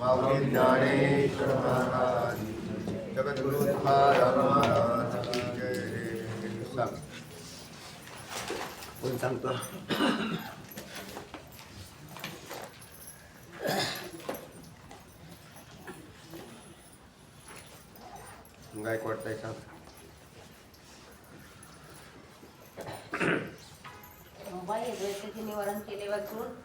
स्वामी ज्ञानेश्वर महाराज जगद्गुरु तुकाराम महाराज की जय। सांग कोण सांगतो? गायकवाड ताई सांग. बाह्य द्वैताचे निवारण केले वाचून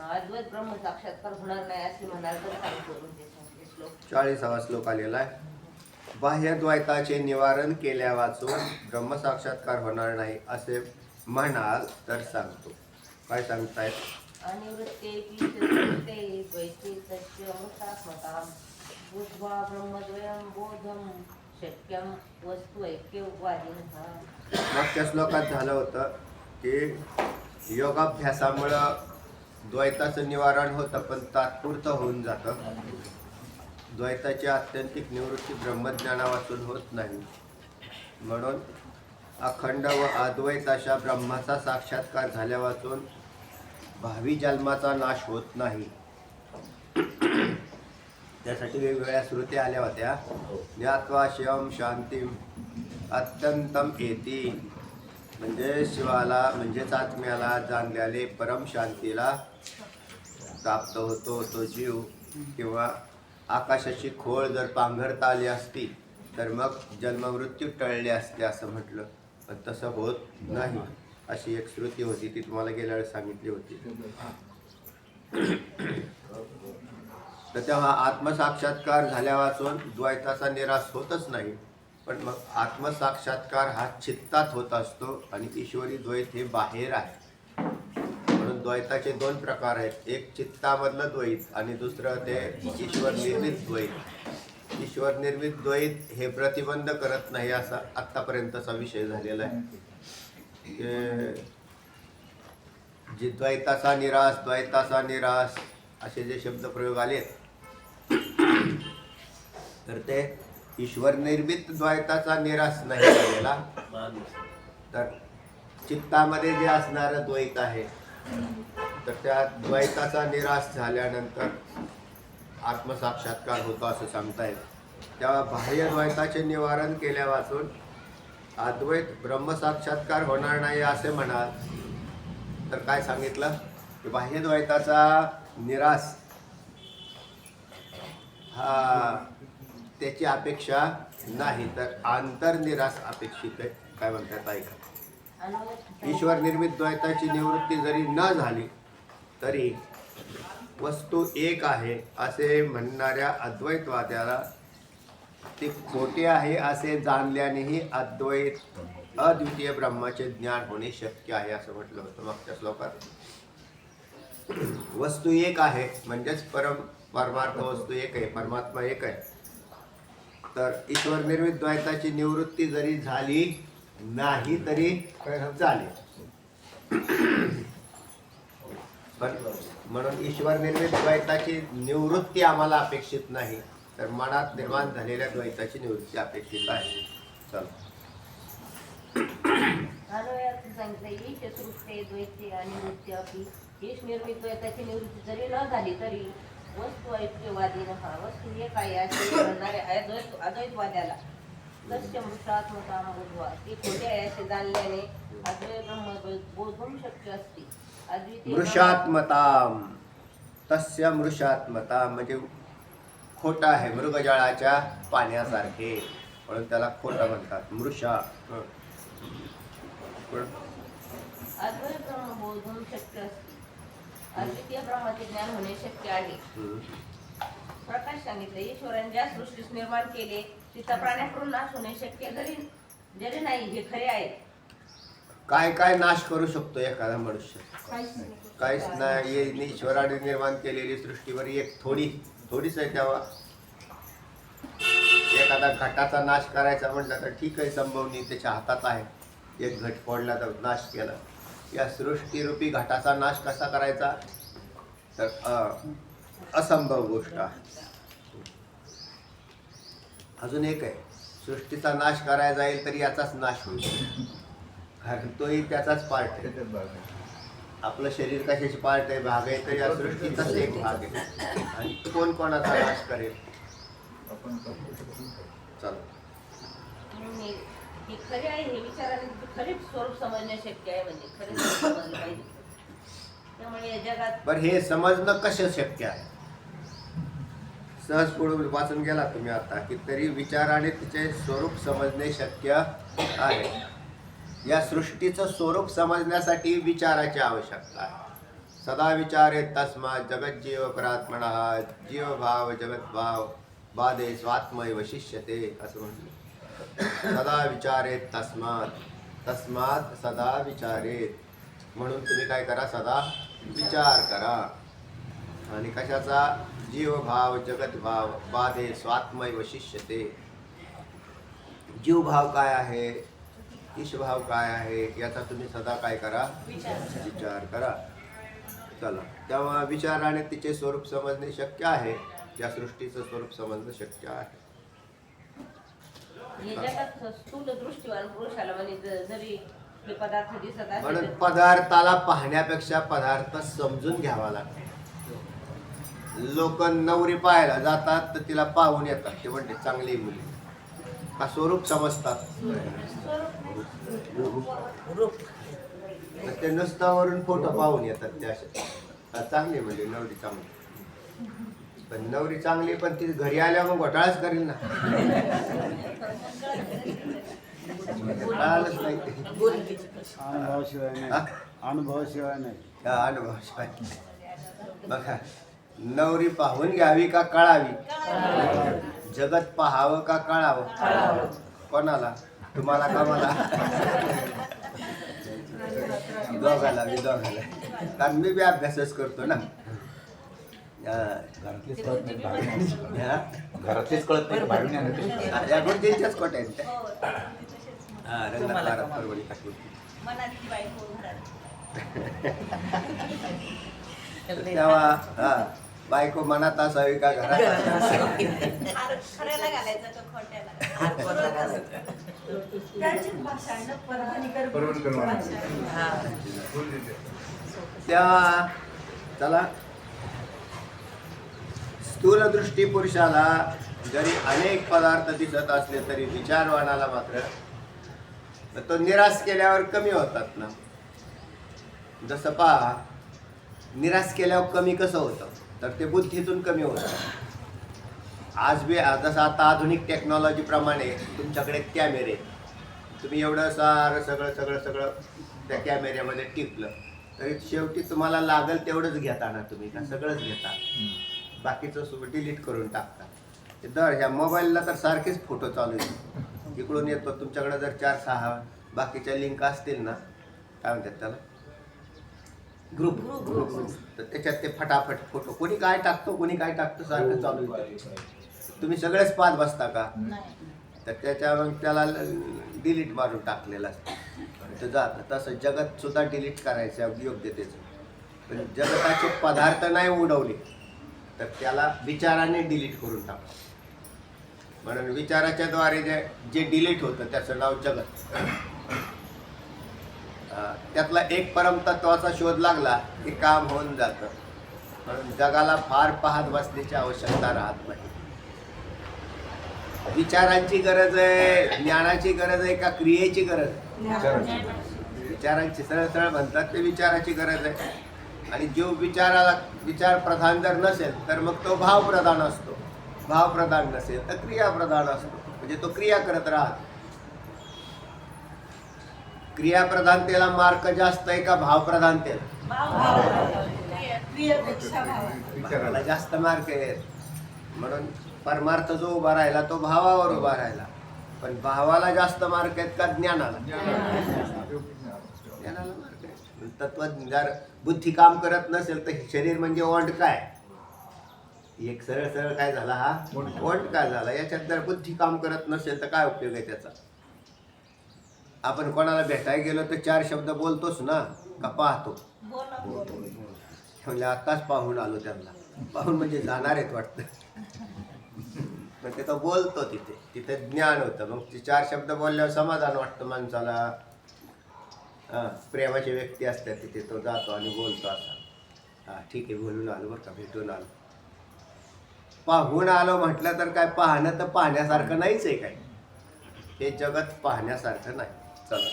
अद्वैत ब्रह्म साक्षात्कार होणार नाही असे म्हणाल तर काय करून ते श्लोक 40वा श्लोक आलेला आहे. बाह्य द्वैताचे निवारण केल्या वाचून ब्रह्मसाक्षात्कार होणार नाही असे म्हणाल तर सांगतो. काय सांगतायत? अनिवृत्ते पीठे द्वैते तस्य अमृतात्मताम् बुद्ध्वा ब्रह्मद्वयं बोधं शक्यं वस्तु ऐक्यवादिनः. मागच्या श्लोकात झालं होतं की योगाभ्यासामुळं द्वैताचं निवारण होतं पण तात्पुरतं होऊन जातं. द्वैताची आत्यंतिक निवृत्ती ब्रह्मज्ञाना वाचून होत नाही. म्हणून अखंड व अद्वैत अशा ब्रह्माचा साक्षात्कार झाल्या वाचून भावी जन्माचा नाश होत नाही. त्यासाठी वेगवेगळ्या श्रुती आल्या होत्या. ज्ञात्वा शिवम शांतीम अत्यंतम एती, म्हणजे शिवाला म्हणजेच आत्म्याला जाणल्याने परम शांतीला प्राप्त होतो तो जीव. किंवा आकाशाची खोळ जर पांघरता आली असती तर मग जन्ममृत्यू टळले असते असं म्हटलं, पण तसं होत नाही अशी एक श्रुती होती. ती तुम्हाला गेल्या वेळेस सांगितली होती. तर तेव्हा आत्मसाक्षात्कार झाल्या वाचून द्वैताचा निराश होतच नाही. पण मग आत्मसाक्षात्कार हा चित्तात होत असतो आणि ईश्वरी द्वैत हे बाहेर आहे. म्हणून द्वैताचे दोन प्रकार आहेत. एक चित्तामधलं द्वैत आणि दुसरं ते ईश्वर निर्मित द्वैत. ईश्वर निर्मित द्वैत हे प्रतिबंध करत नाही असा आत्तापर्यंतचा विषय झालेला आहे. जे द्वैताचा निराश असे जे शब्दप्रयोग आले तर ते ईश्वर निर्मित द्वैताचा निराश नाही झालेला, तर चित्तामध्ये जे असणारं द्वैत आहे तर त्या द्वैताचा निराश झाल्यानंतर आत्मसाक्षात्कार होतो असं सांगतायत. तेव्हा बाह्य द्वैताचे निवारण केल्या वाचून अद्वैत ब्रह्मसाक्षात्कार होणार नाही असे म्हणाल तर काय सांगितलं की बाह्य द्वैताचा निराश हा त्याची अपेक्षा नाही तर आंतरनिराश अपेक्षित आहे. काय म्हणतात ऐका. ईश्वर निर्मित द्वैताची निवृत्ती जरी न झाली तरी वस्तू एक आहे असे म्हणणाऱ्या अद्वैतवाद्याला ती खोटी आहे असे जाणल्यानेही अद्वितीय ब्रह्माचे ज्ञान होणे शक्य आहे असं म्हटलं होतं मागच्या श्लोकात. वस्तू एक आहे म्हणजेच परमार्थ वस्तू एक आहे, परमात्मा एक आहे. तर ईश्वर निर्मित द्वैताची निवृत्ती जरी झाली नाही तरी चालेल. पण म्हणून ईश्वर निर्मित द्वैताची निवृत्ती आम्हाला अपेक्षित नाही, तर मनात निर्माण झालेल्या द्वैताची निवृत्ती अपेक्षित आहे. चल द्वैते आणि निवृत्ती अपि ईश निर्मित द्वैताची निवृत्ती जरी न झाली तरी वस्तू ऐक्यवादीनः वस्तू एक आहे असे म्हणणाऱ्या अद्वैतवाद्याला तस्य मृषात्मता बुद्ध्वा ती खोटी आहे असे जाणल्याने अद्वैत ब्रह्म बोधून शक्य असते. अद्वितीय मृषात्मताम तस्य मृषात्मता म्हणजे खोटा आहे, मृगजळाच्या पाण्यासारखे, म्हणून त्याला खोटा म्हणतात मृषा. अद्वैत ब्रह्म बोधून शक्य असते. अद्वितीय ब्रह्माचे ज्ञान होणे शक्य आहे. प्रकाश सांगितले ईश्वराने ज्या सृष्टीस निर्माण केले तिचा प्राण्याकडून नाश होणे शक्य जरी नाही हे खरे आहे. काय काय नाश करू शकतो एखादा मनुष्य? काहीच नाही. ईश्वराने निर्माण केलेली सृष्टीवर एक थोडीच आहे. तेव्हा एखादा घटाचा नाश करायचा म्हटलं तर ठीक आहे, संभवनी त्याच्या हातात आहे. एक घट फोडला तर नाश केला. या सृष्टीरूपी घटाचा नाश कसा करायचा तर असंभव गोष्ट आहे. अजून एक आहे, सृष्टीचा नाश करायला जाईल तरी याचाच नाश होईल, कारण तोही त्याचाच पार्ट आहे. आपलं शरीर कशाचे पार्ट आहे, भाग आहे, तर या सृष्टीचाच एक भाग आहे. आणि कोण कोणाचा नाश करेल. चला म्हणून ही खरी आहे हे विचाराने खरे स्वरूप समजणे शक्य आहे, म्हणजे खरे स्वरूप समजलं पाहिजे. त्यामुळे या जगात बरं हे समजणं कसं शक्य आहे. सहज पुढे वाचून गेला तुम्ही आता की तरी विचाराने तिचे स्वरूप समजणे शक्य आहे. या सृष्टीचं स्वरूप समजण्यासाठी विचाराची आवश्यकता आहे. सदा विचारे तस्मात् जगज्जीव परात्मनः जीवभाव जगद्भाव बाधे स्वात्मय वशिष्यते असं म्हटलं. सदा विचारेत तस्मात् सदा विचारेत. म्हणून तुम्ही काय करा, सदा विचार करा. आणि कशाचा? जीवभाव जगद्भाव बाधे स्वात्मय वशिष्यते. जीवभाव काय आहे, ईशभाव काय आहे, याचा तुम्ही सदा काय करा, विचार करा. चला, तेव्हा विचाराने तिचे स्वरूप समजणे शक्य आहे. या सृष्टीचं स्वरूप समजणं शक्य आहे. हे जगात स्थूल दृष्टीवान पुरुषाला म्हणजे जरी हे पदार्थ दिसत म्हणून असेल पदार्थाला पाहण्यापेक्षा पदार्थ समजून घ्यावा लागतो. लोक नवरी पाहायला जातात तर तिला पाहून येतात, ते म्हणते चांगली मुली. का स्वरूप समजतात? तर ते नुसतं वरून फोटो पाहून येतात. ते असे चांगली म्हणजे नवरी चांगली, पण नवरी चांगली पण ती घरी आल्या मग घोटाळाच करील ना. कळालंच नाही ते. अनुभवाशिवाय नाही. हा? अनुभवाशिवाय नाही. हा, अनुभवाशिवाय. बघा, नवरी पाहून घ्यावी का कळावी? जगत पाहावं का कळावं? कोणाला? तुम्हाला का मला? दोघाला. कारण मी बी अभ्यासच करतो ना. घरातलीच कळत नाही भावना. हा? घरातलीच कळत नाही भावना. या गुरुजींच्याच कोट आहेत त्या. हा, रंगात बारात परवडी टाकून. तेव्हा हा, बायको मनात असावी का घरात असावी? खऱ्याला घालायचं का खोट्याला? तेव्हा चला, स्थूल दृष्टी पुरुषाला जरी अनेक पदार्थ दिसत असले तरी विचारवानाला मात्र तो निराश केल्यावर कमी होतात ना. जसं पहा, निराश केल्यावर कमी कसं होतं, तर ते बुद्धीतून कमी होतं. आज बी जसं आता आधुनिक टेक्नॉलॉजीप्रमाणे तुमच्याकडे कॅमेरे, तुम्ही एवढं सारं सगळं त्या कॅमेऱ्यामध्ये टिपलं तरी शेवटी तुम्हाला लागल तेवढंच घेता ना तुम्ही, का सगळंच घेता, बाकीचं डिलीट करून टाकता. दर ह्या मोबाईलला तर सारखेच फोटो चालू आहेत. इकडून येतो तुमच्याकडे जर 4-6 बाकीच्या लिंक असतील ना, काय म्हणतात त्याला, ग्रुप, तर त्याच्यात ते फटाफट फोटो कोणी काय टाकतो सारखं चालू आहे. तुम्ही सगळेच पाहत बसता का? तर त्याच्या मग त्याला डिलीट मारून टाकलेलं असतं. तर जातं तसं जगत सुद्धा डिलीट करायचं योग्यतेचं. पण जगताचे पदार्थ नाही उडवले तर त्याला विचाराने डिलीट करून टाका. म्हणून विचाराच्या द्वारे जे डिलीट होतं त्याचं नाव जगत. त्यातला एक परमतत्वाचा शोध लागला की काम होऊन जातं. म्हणून जगाला फार पाहत बसण्याची आवश्यकता राहत नाही. विचारांची गरज आहे, ज्ञानाची गरज आहे का क्रियेची गरज? विचारांची, सरळ म्हणतात ते विचाराची गरज आहे. आणि जो विचार प्रधान जर नसेल तर मग तो भावप्रधान असतो. भावप्रधान नसेल तर क्रियाप्रधान असतो. म्हणजे तो क्रिया करत राहत. क्रियाप्रधानतेला मार्क जास्त आहे का भावप्रधानतेला? भावाला जास्त मार्क आहेत. म्हणून परमार्थ जो उभा राहिला तो भावावर उभा राहिला. पण भावाला जास्त मार्क आहेत का ज्ञानाला? ज्ञानाला मार्क आहे. तत्व जर बुद्धी काम करत नसेल तर शरीर म्हणजे ओंड काय? एक सरळ काय झाला, हा ओंड काय झाला. याच्यात जर बुद्धी काम करत नसेल तर काय उपयोग आहे त्याचा? आपण कोणाला भेटायला गेलो तर 4 शब्द बोलतोच ना, का पाहतो? म्हणजे आताच पाहून आलो त्यांना. पाहून म्हणजे जाणार आहेत वाटतं. पण ते तो बोलतो तिथे ज्ञान होतं. मग ते 4 शब्द बोलल्यावर समाधान वाटतं माणसाला. प्रेमाची व्यक्ती असतात तिथे तो जातो आणि बोलतो असा, हा ठीक आहे बोलून आलो बरं का, भेटून आलो. पाहून आलो म्हटलं तर काय पाहणं तर पाहण्यासारखं नाहीच आहे काय, हे जगत पाहण्यासारखं नाही. चला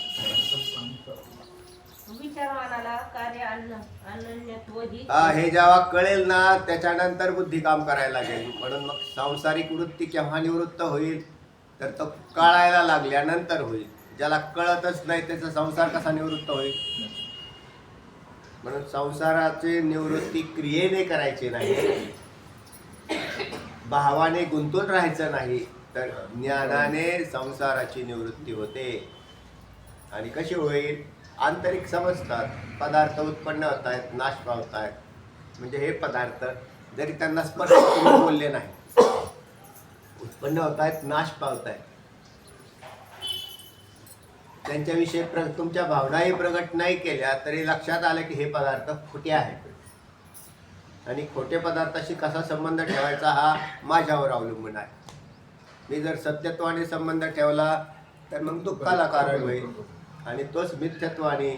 विचार मनाला कार्य अनन्यत्व ही हे जेव्हा कळेल ना त्याच्यानंतर बुद्धी काम करायला लागेल. म्हणून मग सांसारिक वृत्ती केव्हा निवृत्त होईल तर तो कळायला लागल्यानंतर होईल. ज्याला कळतच नाही त्याचा संसार कसा निवृत्त होईल. म्हणून संसाराची निवृत्ती क्रियेने करायची नाही, भावाने गुंतून राहायचं नाही, तर ज्ञानाने संसाराची निवृत्ती होते. आणि कशी होईल, आंतरिक समजतात, पदार्थ उत्पन्न होत आहेत, नाश पावत आहेत. म्हणजे हे पदार्थ जरी त्यांना स्पष्ट तुम्ही बोलले नाही, उत्पन्न होत आहेत, नाश पावत आहेत, त्यांच्याविषयी तुमच्या भावनाही प्रगट नाही केल्या तरी लक्षात आलं की हे पदार्थ खोटे आहेत. आणि खोटे पदार्थाशी कसा संबंध ठेवायचा हा माझ्यावर अवलंबून आहे. मी जर सत्यत्वाने संबंध ठेवला तर मग दुःखाला कारण होईल. आणि तोच मिथ्यत्वाने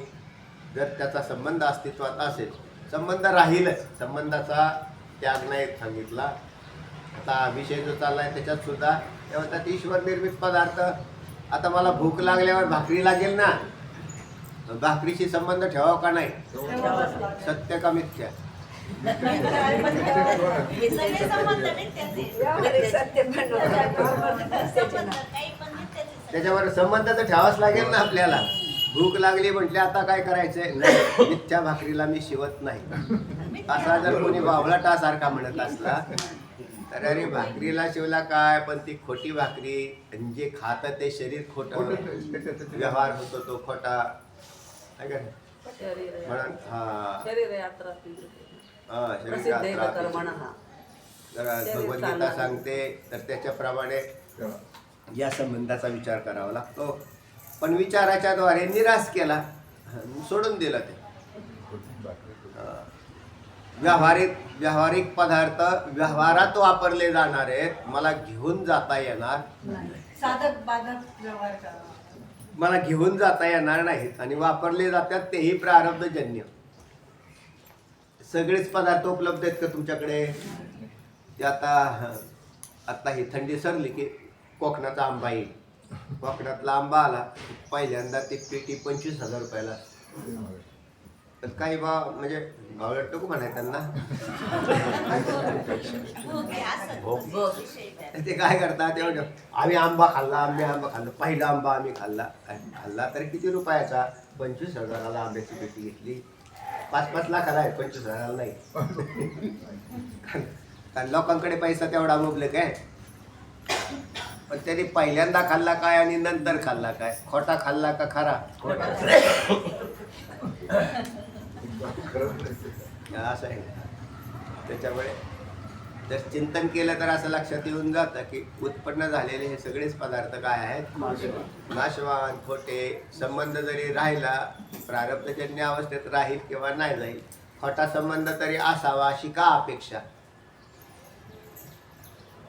जर त्याचा संबंध अस्तित्वात असेल, संबंध राहीलच, संबंधाचा त्याग नाही सांगितला. आता विषय जो चालला आहे त्याच्यात सुद्धा तेव्हा ईश्वर निर्मित पदार्थ. आता मला भूक लागल्यावर भाकरी लागेल ना, भाकरीशी संबंध ठेवावा का नाही, सत्य का मिथ्या. हे सगळे संबंध मिथ्याचे. संबंध काही पण मिथ्याचे. त्याच्यावर संबंध तर ठेवाच लागेल ना आपल्याला. भूक लागली म्हटले आता काय करायचंय, नाही मिथ्या भाकरीला मी शिवत नाही. असा जर कोणी बावळाटासारखा म्हणत असला तर अरे भाकरीला शिवला काय, पण ती खोटी भाकरी, जे खातं ते शरीर खोटं, व्यवहार होतो तो खोटा. म्हणून भगवद्गीता सांगते तर त्याच्याप्रमाणे या संबंधाचा विचार करावा लागतो. पण विचाराच्या द्वारे निराश केला, सोडून दिलं ते. व्यावहारिक पदार्थ व्यवहारात वापरले जाणार आहेत, मला घेऊन जाता येणार, साधक बाधक व्यवहार करा, मला घेऊन जाता येणार नाहीत आणि वापरले जातात तेही प्रारब्धजन्य. सगळेच पदार्थ उपलब्ध आहेत का तुमच्याकडे. ते आता ही थंडी सरली की कोकणाचा आंबा येईल. कोकणातला आंबा आला पहिल्यांदा ती पेटी 25,000 रुपयाला. तर काही भाव म्हणजे भाव नको म्हणाय त्यांना. ते काय करतात तेवढं, आम्ही आंबा खाल्ला, पहिला आंबा आम्ही खाल्ला तर किती रुपयाचा, 25,000ला आंब्याची पेटी घेतली. 5-5 लाखाला आहे, 25,000ला नाही. कारण लोकांकडे पैसा तेवढा मुबलक आहे. पण त्यांनी पहिल्यांदा खाल्ला काय आणि नंतर खाल्ला काय, खोटा खाल्ला का खरा, असं आहे. त्याच्यामुळे जर चिंतन केलं तर असं लक्षात येऊन जातं की उत्पन्न झालेले हे सगळेच पदार्थ काय आहेत, नाशवान, खोटे. संबंध जरी राहिला प्रारब्धजन्य अवस्थेत राहील किंवा नाही राहील, खोटा संबंध तरी असावा अशी का अपेक्षा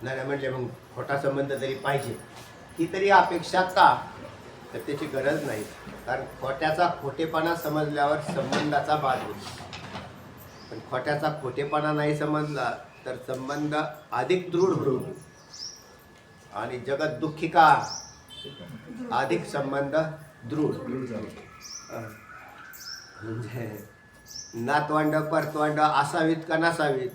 नाही. म्हणजे मग खोटा संबंध तरी पाहिजे ही तरी अपेक्षा का, तर त्याची गरज नाही. कारण खोट्याचा खोटेपणा समजल्यावर संबंधाचा बाध होतो. पण खोट्याचा खोटेपणा नाही समजला तर संबंध अधिक दृढ होतो. आणि जगत दुःखी का, अधिक संबंध दृढ. म्हणजे नातवंड परतवंड असावीत का नसावीत,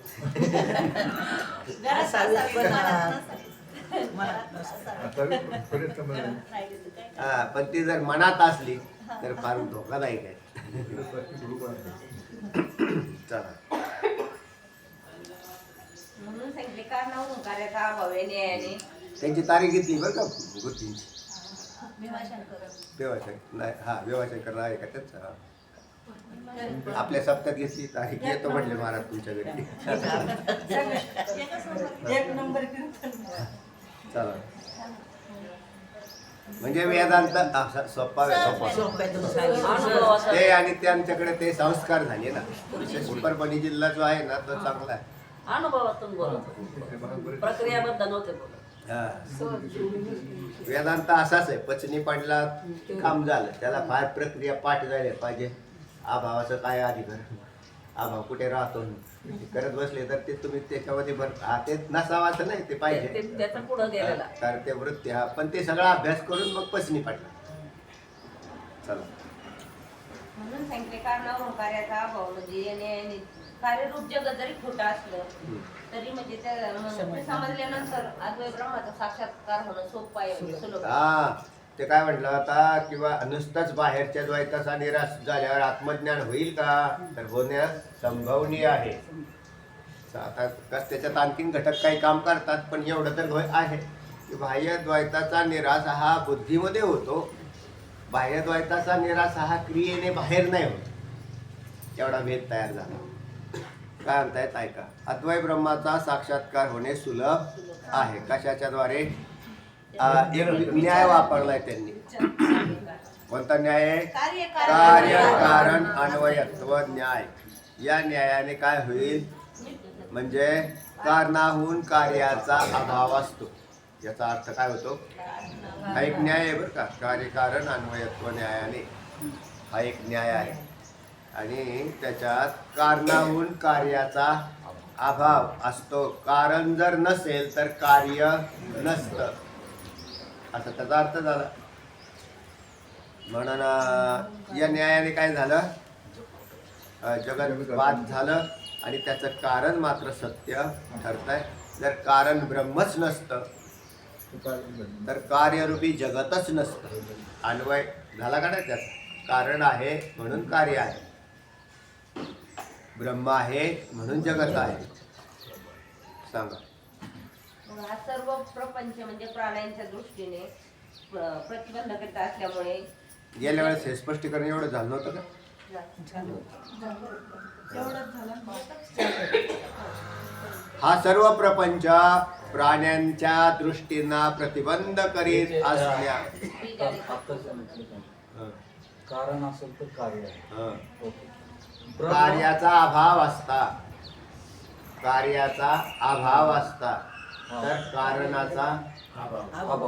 पण ती जर मनात असली तर फार धोकादायक आहे. चला म्हणून सांगितले का नाव कार्याचा अभाव आहे न्यायाने. त्यांची तारीख घेतली बरं का गोष्टींची. भीमाशंकर. व्यवसाय नाही, हा व्यवसाय आहे का त्याच. आपल्या सप्त्यात घेतली तारीख, येतो म्हटले महाराज तुमच्या घरी. एक नंबर कीर्तन. चला म्हणजे वेदांत सोपा ते. आणि त्यांच्याकडे ते संस्कार झाले ना. परभणी जिल्हा जो आहे ना तो चांगला आहे. अनुभवातून बोलत, प्रक्रियाबद्ध नव्हते बोलत. हा. वेदांत असाच आहे, पचनी पडला काम झालं, त्याला फार प्रक्रिया पाठ झाली पाहिजे. अभावाचं काय अधिकार, अभाव कुठे राहतो करत बसले तर ते तुम्ही त्याच्यामध्ये ते नसावाचं नाही, ते पाहिजे त्याचा पुढं गेलेला. कारण ते वृत्ती हा, पण ते सगळा अभ्यास करून मग पचनी पडला. चला म्हणून सांगितले कारणावरून कार्याचा अभाव म्हणजे येणे कार्यरूप जगत जरी खोटं असलं तरी म्हणजे त्या समजल्यानंतर अद्वैत ब्रह्माचा साक्षात्कार होणं सोपं आहे, म्हणजे सुलभ आहे. हा ते काय म्हटलं आता, किंवा नुसताच बाहेरच्या द्वैताचा निराश झाल्यावर आत्मज्ञान होईल का, तर होण्यास संभवनीय आहे. आता त्याच्यात आणखीन घटक काही काम करतात, पण एवढं तर आहे की बाह्य द्वैताचा निराश हा बुद्धीमध्ये होतो, बाह्य द्वैताचा निराश हा क्रियेने बाहेर नाही होत. एवढा भेद तयार झाला. काय म्हणतायत ऐका, अद्वैत ब्रह्माचा साक्षात्कार होणे सुलभ आहे. कशाच्या द्वारे? एक न्याय वापरलाय त्यांनी. कोणता न्याय आहे? कार्य कारण अन्वयत्व न्याय. या न्यायाने काय होईल, म्हणजे कारणाहून कार्याचा अभाव असतो. याचा अर्थ काय होतो? हा एक न्याय आहे बरं का, कार्य कारण अन्वयत्व न्यायाने हा एक न्याय आहे. आणि त्याच्यात कारणाहून कार्याचा अभाव असतो. कारण जर नसेल तर कार्य नसतं, असा त्याचा अर्थ झाला. म्हणून या न्यायाने काय झालं, जगत बाद झालं आणि त्याचं कारण मात्र सत्य ठरतंय. जर कारण ब्रह्मच नसतं तर कार्यरूपी जगतच नसतं. अन्वय झाला का नाही त्याचा? कारण आहे म्हणून कार्य आहे, ब्रह्म आहे म्हणून जगत आहे. सांगा. मग हा सर्व प्रपंच म्हणजे प्राण्यांच्या दृष्टीने प्रतिबंधकता असल्यामुळे गेल्या वेळेस हे स्पष्टीकरण एवढं झालं नव्हतं का? एवढंच झालं. हा सर्व प्रपंच प्राण्यांच्या दृष्टीनं प्रतिबंध करीत असल्या कारण असेल तर कार्य आहे. हं. ब्रह्म- कार्याचा अभाव असता, कार्याचा अभाव असता तर कारणाचा अभाव.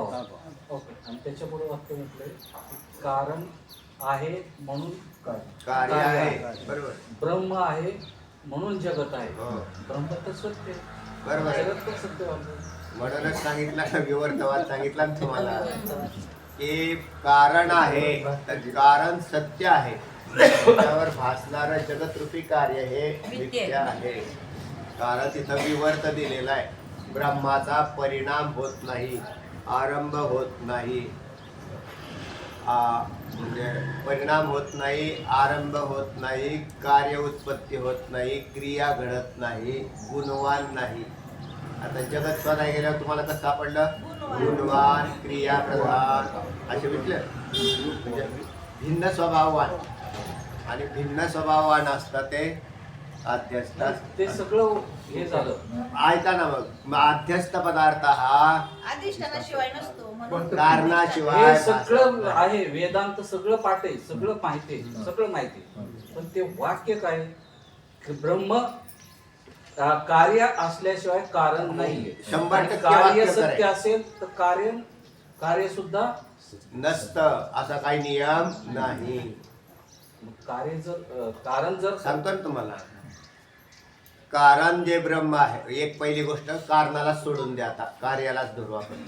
ओके. आणि त्याच्या पुढे वाक्य म्हटलंय, कारण आहे म्हणून कार्य आहे. बरोबर ब्रह्म आहे म्हणून जगत आहे. हो. ब्रह्म तर सत्य आहे. बरोबर आहे. जगत तर सत्य आहे. म्हणूनच सांगितलं ना, विवर्तवाद सांगितला ना तुम्हाला की कारण आहे तर कारण सत्य आहे, त्यावर भासणारं जगतरूपी कार्य हे मिथ्या आहे. कारण तिथं विवर्त दिलेला आहे. ब्रह्माचा परिणाम होत नाही, आरंभ होत नाही, म्हणजे परिणाम होत नाही, आरंभ होत नाही, कार्य उत्पत्ती होत नाही, क्रिया घडत नाही, गुणवान नाही. आता जगत शोधायला गेल्यावर तुम्हाला कसं सापडलं? गुणवान, क्रिया प्रधान असे म्हटलं. म्हणजे भिन्न स्वभाववान, आणि भिन्न स्वभाववान असतात ते अध्यस्त. ते सगळं हे झालं. ऐका ना, मग अध्यस्त पदार्थ हा अधिष्ठानाशिवाय नसतो म्हणून कारणाशिवाय हे सगळं आहे. वेदांत सगळं पाठ आहे, सगळं माहिती आहे, सगळं माहिती आहे. पण ते वाक्य काय की ब्रह्म कार्य असल्याशिवाय कारण नाही. 100% कार्य वाक्य सत्य खरं आहे. असेल तर कार्य सुद्धा नसतं, असा काही नियम नाही. कार्य जर कारण जर सांगतो ना तुम्हाला, कारण जे ब्रह्म आहे, एक पहिली गोष्ट कारणाला सोडून द्या. आता कार्यालाच धरू आपण.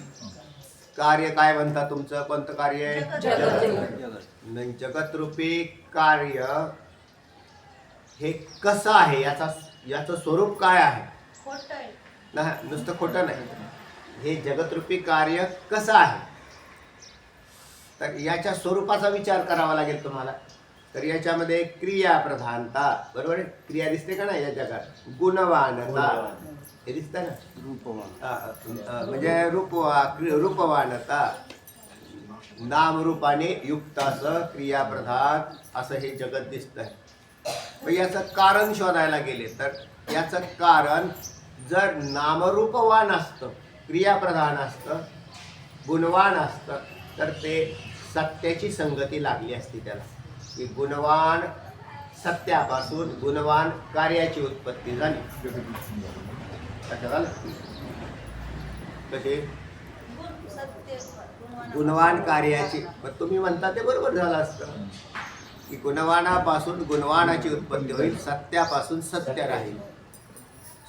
कार्य काय म्हणता तुमचं? कोणतं कार्य आहे? जगत. जगतरूपी कार्य हे कसं आहे, याचं स्वरूप काय आहे? खोटं आहे. नाही, नुसतं खोटं नाही. हे जगतरूपी कार्य कसं आहे, तर याच्या स्वरूपाचा विचार करावा लागेल तुम्हाला. तर याच्यामध्ये क्रिया प्रधानता, बरोबर आहे? क्रिया दिसते का नाही या जगात? गुणवानता हे दिसतं ना, म्हणजे रूपवानता, नामरूपाने युक्त असं क्रियाप्रधान असं हे जगत दिसतंय. पण याचं कारण शोधायला गेले तर याचं कारण जर नामरूपवान असतं, क्रियाप्रधान असतं, गुणवान असतं, तर ते सत्याची संगती लागली असती त्याला, की गुणवान सत्यापासून गुणवान कार्याची उत्पत्ती झाली. कसं झालं? कसे सत्य गुणवान कार्याची. पण तुम्ही म्हणता ते बरोबर झालं असतं की गुणवानापासून गुणवानाची उत्पत्ती होईल, सत्यापासून सत्य राहील.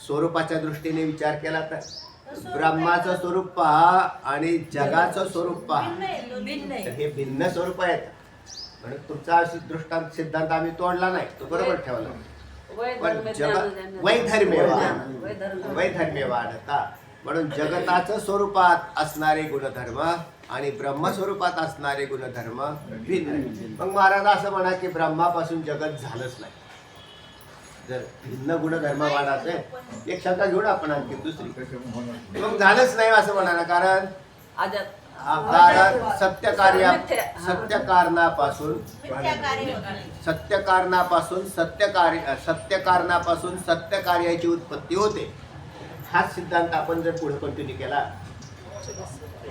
स्वरूपाच्या दृष्टीने विचार केला तर ब्रह्माचं स्वरूप पहा आणि जगाचं स्वरूप पहा, भिन्न तर आहे. हे भिन्न स्वरूप आहेत. म्हणून तुमचा दृष्टांत सिद्धांत आम्ही तोडला नाही, तो बरोबर ठेवला. पण वैधर्म्यवानता म्हणून जगताचं स्वरूपात असणारे गुणधर्म आणि ब्रह्मस्वरूपात असणारे गुणधर्म भिन्न. मग महाराज असं म्हणा की ब्रह्मापासून जगत झालंच नाही. जर भिन्न गुणधर्म वाढायचं एक शंका घेऊ ना आपण आणखी दुसरी, मग झालंच नाही असं म्हणा ना. कारण सत्य कारणापासून सत्य कार्याची उत्पत्ती होते. हाच सिद्धांत आपण जर पुढे कंटिन्यू केला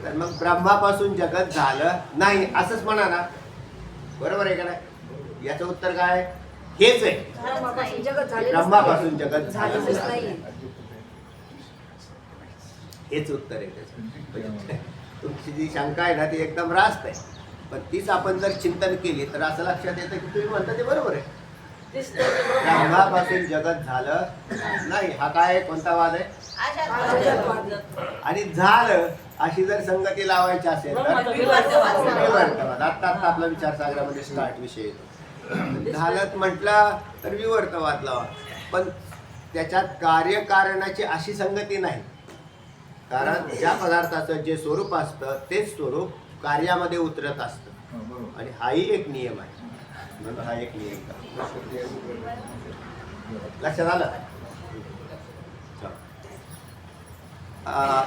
तर मग ब्रह्मापासून जगत झालं नाही असंच म्हणा ना. बरोबर आहे का नाही? याचं उत्तर काय? हेच आहे, ब्रह्मापासून जगत झालं नाही. हेच उत्तर आहे त्याचं. तुमची जी शंका आहे ना ती एकदम रास्त आहे, पण तीच आपण जर चिंतन केली तर असं लक्षात येतं की तुम्ही म्हणता ते बरोबर आहे. ब्रह्मापासून जगत झालं नाही हा काय कोणता वाद आहे? आणि झालं अशी जर संगती लावायची असेल तर विवर्तवाद. आता आपला विचारसागरामध्ये स्टार्ट विषय येतो. झालं म्हटलं तर विवर्तवाद लावा, पण त्याच्यात कार्यकारणाची अशी संगती नाही. कारण ज्या पदार्थाचं जे स्वरूप असतं तेच स्वरूप कार्यामध्ये उतरत असतं, आणि हाही एक नियम आहे. म्हणून हा एक नियम लक्षात आलं.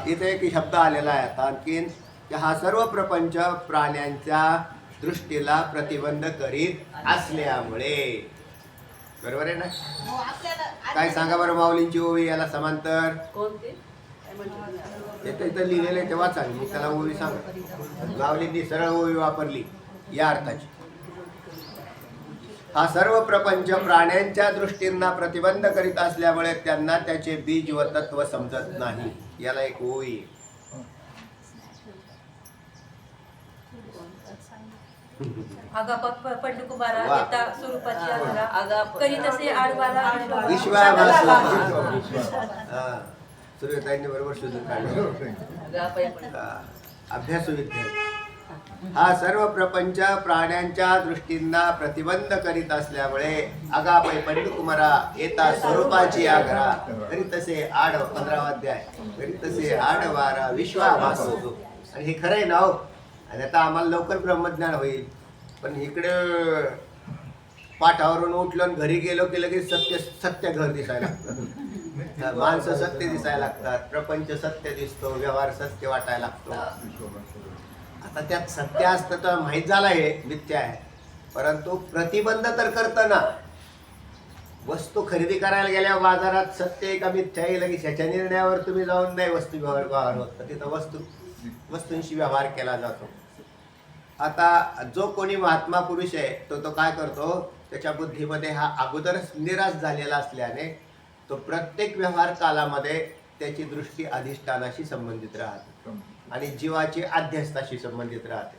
इथे एक शब्द आलेला आहे आता आणखीन की हा सर्व प्रपंच प्राण्यांच्या दृष्टीला प्रतिबंध करीत असल्यामुळे. बरोबर आहे ना? काय सांगा बरं माऊलींची ओवी याला समांतर इथं लिहिलेलं आहे तेव्हा सांग, मी त्याला ओवी सांग. माऊलींनी सरळ ओवी वापरली या अर्थाची. हा सर्व प्रपंच प्राण्यांच्या दृष्टींना प्रतिबंध करीत असल्यामुळे त्यांना त्याचे बीज व तत्व समजत नाही. याला एक ओवी. आगापाक पंडकुमारा वा. येता स्वरूपाची आग्रा करी तसे आडवाला विश्वाभासला. सूर्यताईंनी बरोबर शोधून काढलं. अभ्यासू विद्यार्थी. हा सर्व प्रपंच प्राण्यांच्या दृष्टींना प्रतिबंध करीत असल्यामुळे अगापै पंडकुमारा येता स्वरूपाची आग्रा तरी तसे आड 15वा अध्याय तरी तसे आडवारा विश्वाभास होतो. आणि हे खरं आहे ना हो. आणि आता आम्हाला लवकर ब्रह्मज्ञान होईल, पण इकडे पाठावरून उठलो आणि घरी गेलो की लगेच सत्य घर दिसायला लागतं, माणसं सत्य दिसायला लागतात, प्रपंच सत्य दिसतो, व्यवहार सत्य वाटायला लागतो. आता त्यात सत्य असतं तर माहीत झालं हे मिथ्या आहे, परंतु प्रतिबंध तर करतं ना. वस्तू खरेदी करायला गेल्यावर बाजारात सत्य का मिथ्या आहे लगेच ह्याच्या निर्णयावर तुम्ही जाऊन नाही वस्तू व्यवहार होत, तिथं वस्तूंशी व्यवहार केला जातो. आता जो कोणी महात्मा पुरुष आहे तो काय करतो, त्याच्या बुद्धीमध्ये हा अगोदरच निराश झालेला असल्याने तो प्रत्येक व्यवहार कालामध्ये त्याची दृष्टी अधिष्ठानाशी संबंधित राहते आणि जीवाची अध्यस्थाशी संबंधित राहते.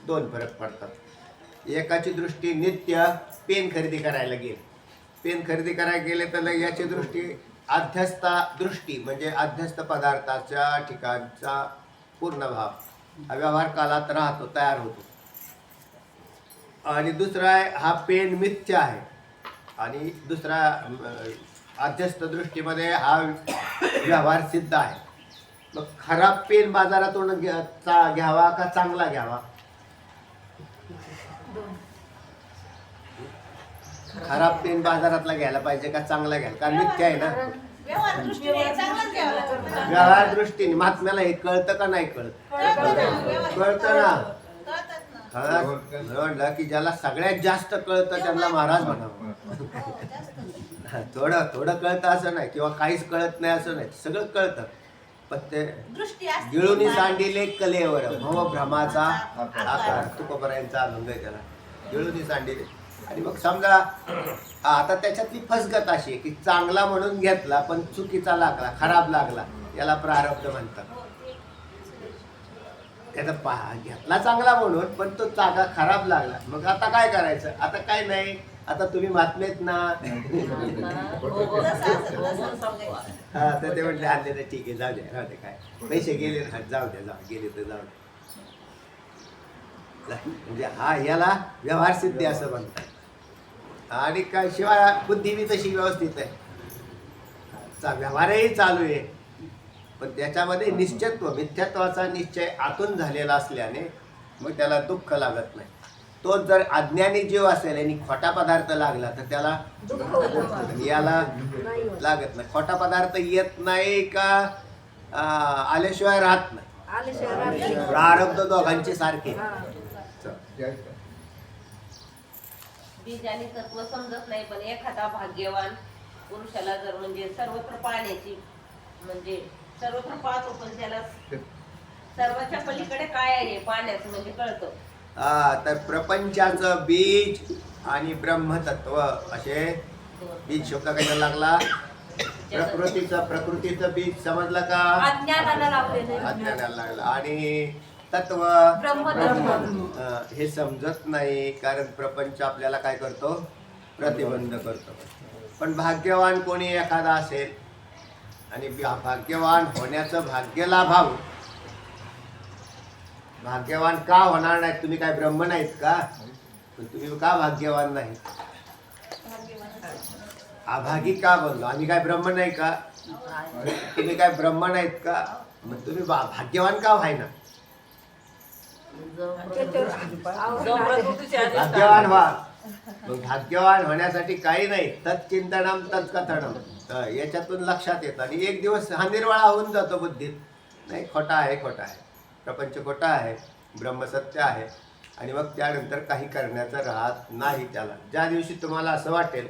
दोन फरक पडतात. एकाची दृष्टी नित्य पेन खरेदी करायला गेली, पेन खरेदी करायला गेले तर याची दृष्टी अध्यस्थ दृष्टी म्हणजे अध्यस्थ पदार्थाच्या ठिकाणचा पूर्ण भाव हा व्यवहार कालात राहतो, तयार होतो. आणि दुसरा आहे हा पेन मिथ्या आहे, आणि दुसरा अध्यस्थ दृष्टीमध्ये हा व्यवहार सिद्ध आहे. मग खराब पेन बाजारातून घ्यावा का चांगला घ्यावा? खराब पेन बाजारातला घ्यायला पाहिजे का चांगला घ्यायला? कारण मिथ्या आहे ना. व्यवहार दृष्टीने महात्म्याला हे कळतं का नाही कळत? कळतं ना. म्हणलं की ज्याला सगळ्यात जास्त कळतं त्यांना महाराज म्हणावं. थोडं थोडं कळतं असं नाही, किंवा काहीच कळत नाही असं नाही, सगळं कळतं. पण ते गिळूनी सांडिले कलेवर भव भ्रमाचा आकार तुकोबरायांचा अभंग आहे त्याला. गिळूनी सांडिले. आणि मग समजा आता त्याच्यातली फसगत अशी आहे की चांगला म्हणून घेतला पण चुकीचा लागला, खराब लागला, याला प्रारब्ध म्हणतात. त्याचा घेतला चांगला म्हणून, पण तो जागा खराब लागला. मग आता काय करायचं? आता काय नाही, आता तुम्ही महात्मेत ना. हा, तर ते म्हटले आणले तर ठीक आहे, जाऊ द्या, राहू दे, काय पैसे गेले ना, जाऊ द्या, गेले तर जाऊ द्या. म्हणजे हा याला व्यवहार सिद्धी असं म्हणतात. आणि काय शिवाय बुद्धी बी तशी व्यवस्थित आहे, व्यवहारही चालू आहे, पण त्याच्यामध्ये निश्चित्व मिथ्यात्वाचा निश्चय आतून झालेला असल्याने मग त्याला दुःख लागत नाही. तो जर अज्ञानी जीव असेल आणि खोटा पदार्थ लागला तर त्याला याला लागत नाही. खोटा पदार्थ येत नाही का आल्याशिवाय राहत नाही. प्रारब्ध दोघांचे सारखे. बीज आणि तत्व समजत नाही, पण एखादा भाग्यवान पुरुषाला जर म्हणजे सर्वत्र पाहण्याची म्हणजे सर्वत्र पाहतो, पण त्याला सर्वाच्या पलीकडे काय आहे पाहण्याचं म्हणजे कळतं. तर प्रपंचाचं बीज आणि ब्रह्मतत्व असे बीज शब्द कशाला लागला? प्रकृतीचं बीज समजलं का? अज्ञानाला लावलेलं आहे. अज्ञानाला लागला. आणि तत्व हे समजत नाही, कारण प्रपंच आपल्याला काय करतो? प्रतिबंध करतो. पण भाग्यवान कोणी एखादा असेल आणि भाग्यवान होण्याचं भाग्य लाभावं. भाग्यवान का होणार नाहीत? तुम्ही काय ब्रह्म नाहीत का? पण तुम्ही का भाग्यवान नाही? अभागी का बनलो? आम्ही काय ब्रह्म नाही का? तुम्ही काय ब्रह्म नाहीत का? मग तुम्ही भाग्यवान का व्हायना? भाग्यवान व्हा. मग भाग्यवान होण्यासाठी काही नाही, तत्चिंतनम तत्कथनम. याच्यातून लक्षात येतं आणि एक दिवस हा निर्वाळा होऊन जातो बुद्धीत. नाही, खोटा आहे, खोटा आहे, प्रपंच खोटा आहे, ब्रह्म सत्य आहे. आणि मग त्यानंतर काही करण्याचं राहत नाही त्याला. ज्या दिवशी तुम्हाला असं वाटेल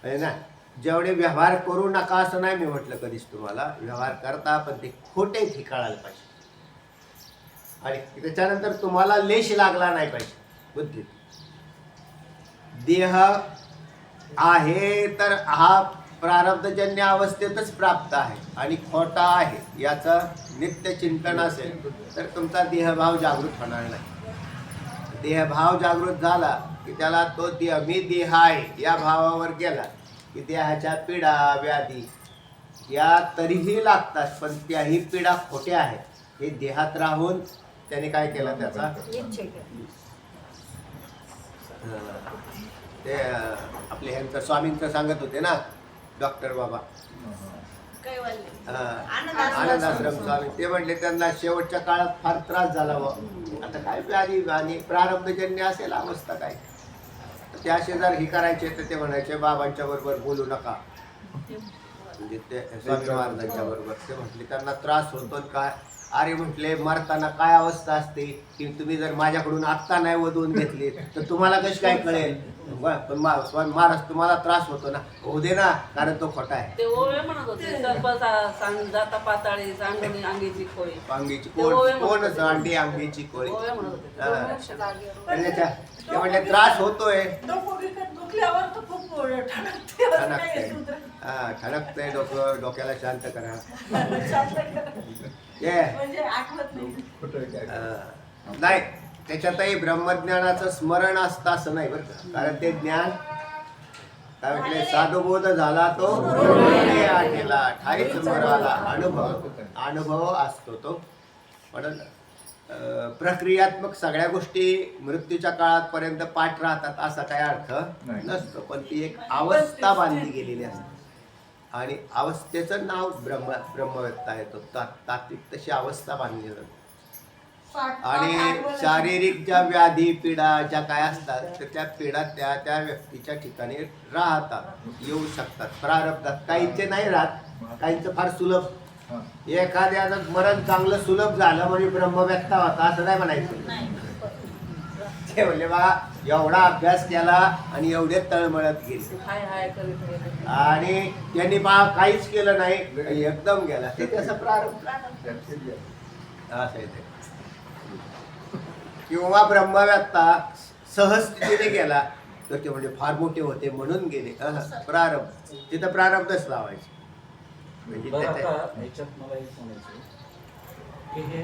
आहे ना, जेवढे व्यवहार करू नका असं नाही मी म्हटलं कधीच तुम्हाला. व्यवहार करता, पण ते खोटे हे कळायला पाहिजे. आणि त्याच्यानंतर तुम्हाला लेश लागला नाही पाहिजे बुद्धीत. देह आहे तर हा प्रारब्धजन्य अवस्थेतच प्राप्त आहे आणि खोटा आहे याचं नित्य चिंतन असेल तर तुमचा देहभाव जागृत होणार नाही. देहभाव जागृत झाला की त्याला तो देह, मी देह आहे या भावावर गेला की देहाच्या पीडा व्याधी या तरीही लागतात, पण त्याही पीडा खोट्या आहेत हे देहात राहून त्याने काय केलं? त्याचा ते आपले ह्यांचं स्वामींचं सांगत होते ना डॉक्टर बाबा, आनंद आश्रम स्वामी. ते म्हटले त्यांना शेवटच्या काळात फार त्रास झाला व आता काय व्याधी आणि प्रारब्धजन्य असेल अवस्था काय. ते असे जर हे करायचे तर ते म्हणायचे बाबांच्या बरोबर बोलू नका, म्हणजे ते स्वामी महाराजांच्या बरोबर. ते म्हटले त्यांना त्रास होतो काय? अरे म्हटले मरताना काय अवस्था असते की तुम्ही जर माझ्याकडून आत्ता नाही वधवून घेतली तर तुम्हाला कशी काय कळेल? पण महाराज तुम्हाला त्रास होतो ना, होऊ दे ना, कारण तो खोटा आहे. ते ओवे म्हणत होते, सर्प जाता पाताळी सांगणी अंगीची खोळी. अंगीची कोण अंडी अंगीची कोळी. ओवे म्हणत होते. ते म्हणजे त्रास होतोय, ठणकतंय डोकं, डोक्याला शांत करा. नाही, त्याच्यातही ब्रह्मज्ञानाचं स्मरण असतं असं नाही बरं का. कारण ते ज्ञान काय म्हटले? साधुबोध झाला तो आठेला ठाईच मराला. अनुभव असतो तो. म्हणून प्रक्रियात्मक सगळ्या गोष्टी मृत्यूच्या काळापर्यंत पाठ राहतात असा काही अर्थ नसतो, पण ती एक अवस्था बांधली गेलेली असते आणि अवस्थेचं नाव ब्रह्मव्यक्त आहे. तो तात्विक तशी अवस्था बांधली जाते. आणि शारीरिक ज्या व्याधी पीडा ज्या काय असतात तर त्या पीडा त्या त्या व्यक्तीच्या ठिकाणी राहतात, येऊ शकतात प्रारब्धात. काहींचे नाही राहत, काहींचं फार सुलभ. एखाद्याचं मरण चांगलं सुलभ झालं म्हणजे ब्रह्मव्यक्ता होता असं नाही म्हणायचं. ते म्हणले बा एवढा अभ्यास केला आणि एवढे तळमळत गेले हाय हाय करीत आणि त्यांनी बा काहीच केलं नाही एकदम गेला. ते त्याचा प्रारंभ असं आहे ते. किंवा ब्रह्मव्यक्ता सहजतेने गेला तर ते म्हणजे फार मोठे होते म्हणून गेले. प्रारब्ध तिथं प्रारब्धच लावायचे. बरं, आता ह्याच्यात मला एक म्हणायचं की हे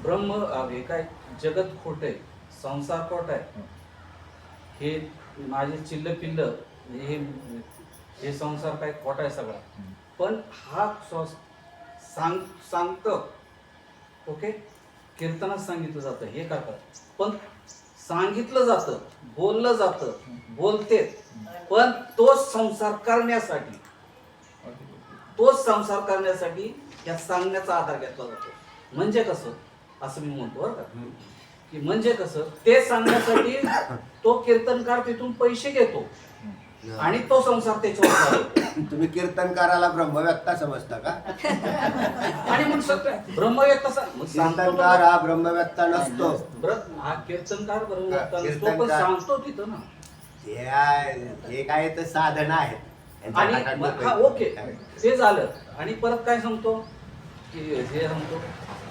ब्रह्म हे काय जगत खोट आहे, संसार खोट आहे, हे माझे चिल्ल पिल्ल हे हे संसार काय खोटा आहे सगळा. पण हा सांगतं ओके, कीर्तनात सांगितलं जातं हे करतात, पण सांगितलं जातं, बोललं जातं, बोलते, पण तोच संसार करण्यासाठी या सांगण्याचा आधार घेतला जातो. म्हणजे कसं असं मी म्हणतो बरं का, की म्हणजे कसं ते सांगण्यासाठी तो कीर्तनकार तिथून पैसे घेतो आणि तो संसार त्याच्यावर चालवतो. तुम्ही कीर्तनकाराला ब्रह्मव्यक्ता समजता का? आणि मग सगळं ब्रह्मव्यक्ता कीर्तनकार हा ब्रह्मव्यक्ता नसतो. हा कीर्तनकार ब्रह्मव्यक्ता नसतो, पण कीर्तनकार. सांगतो तिथं ना. हे काय तर साधना आहेत. यांच्या आणि हातात मग डोकं हा आहे. ओके ते झालं. आणि परत काय सांगतो की हे सांगतो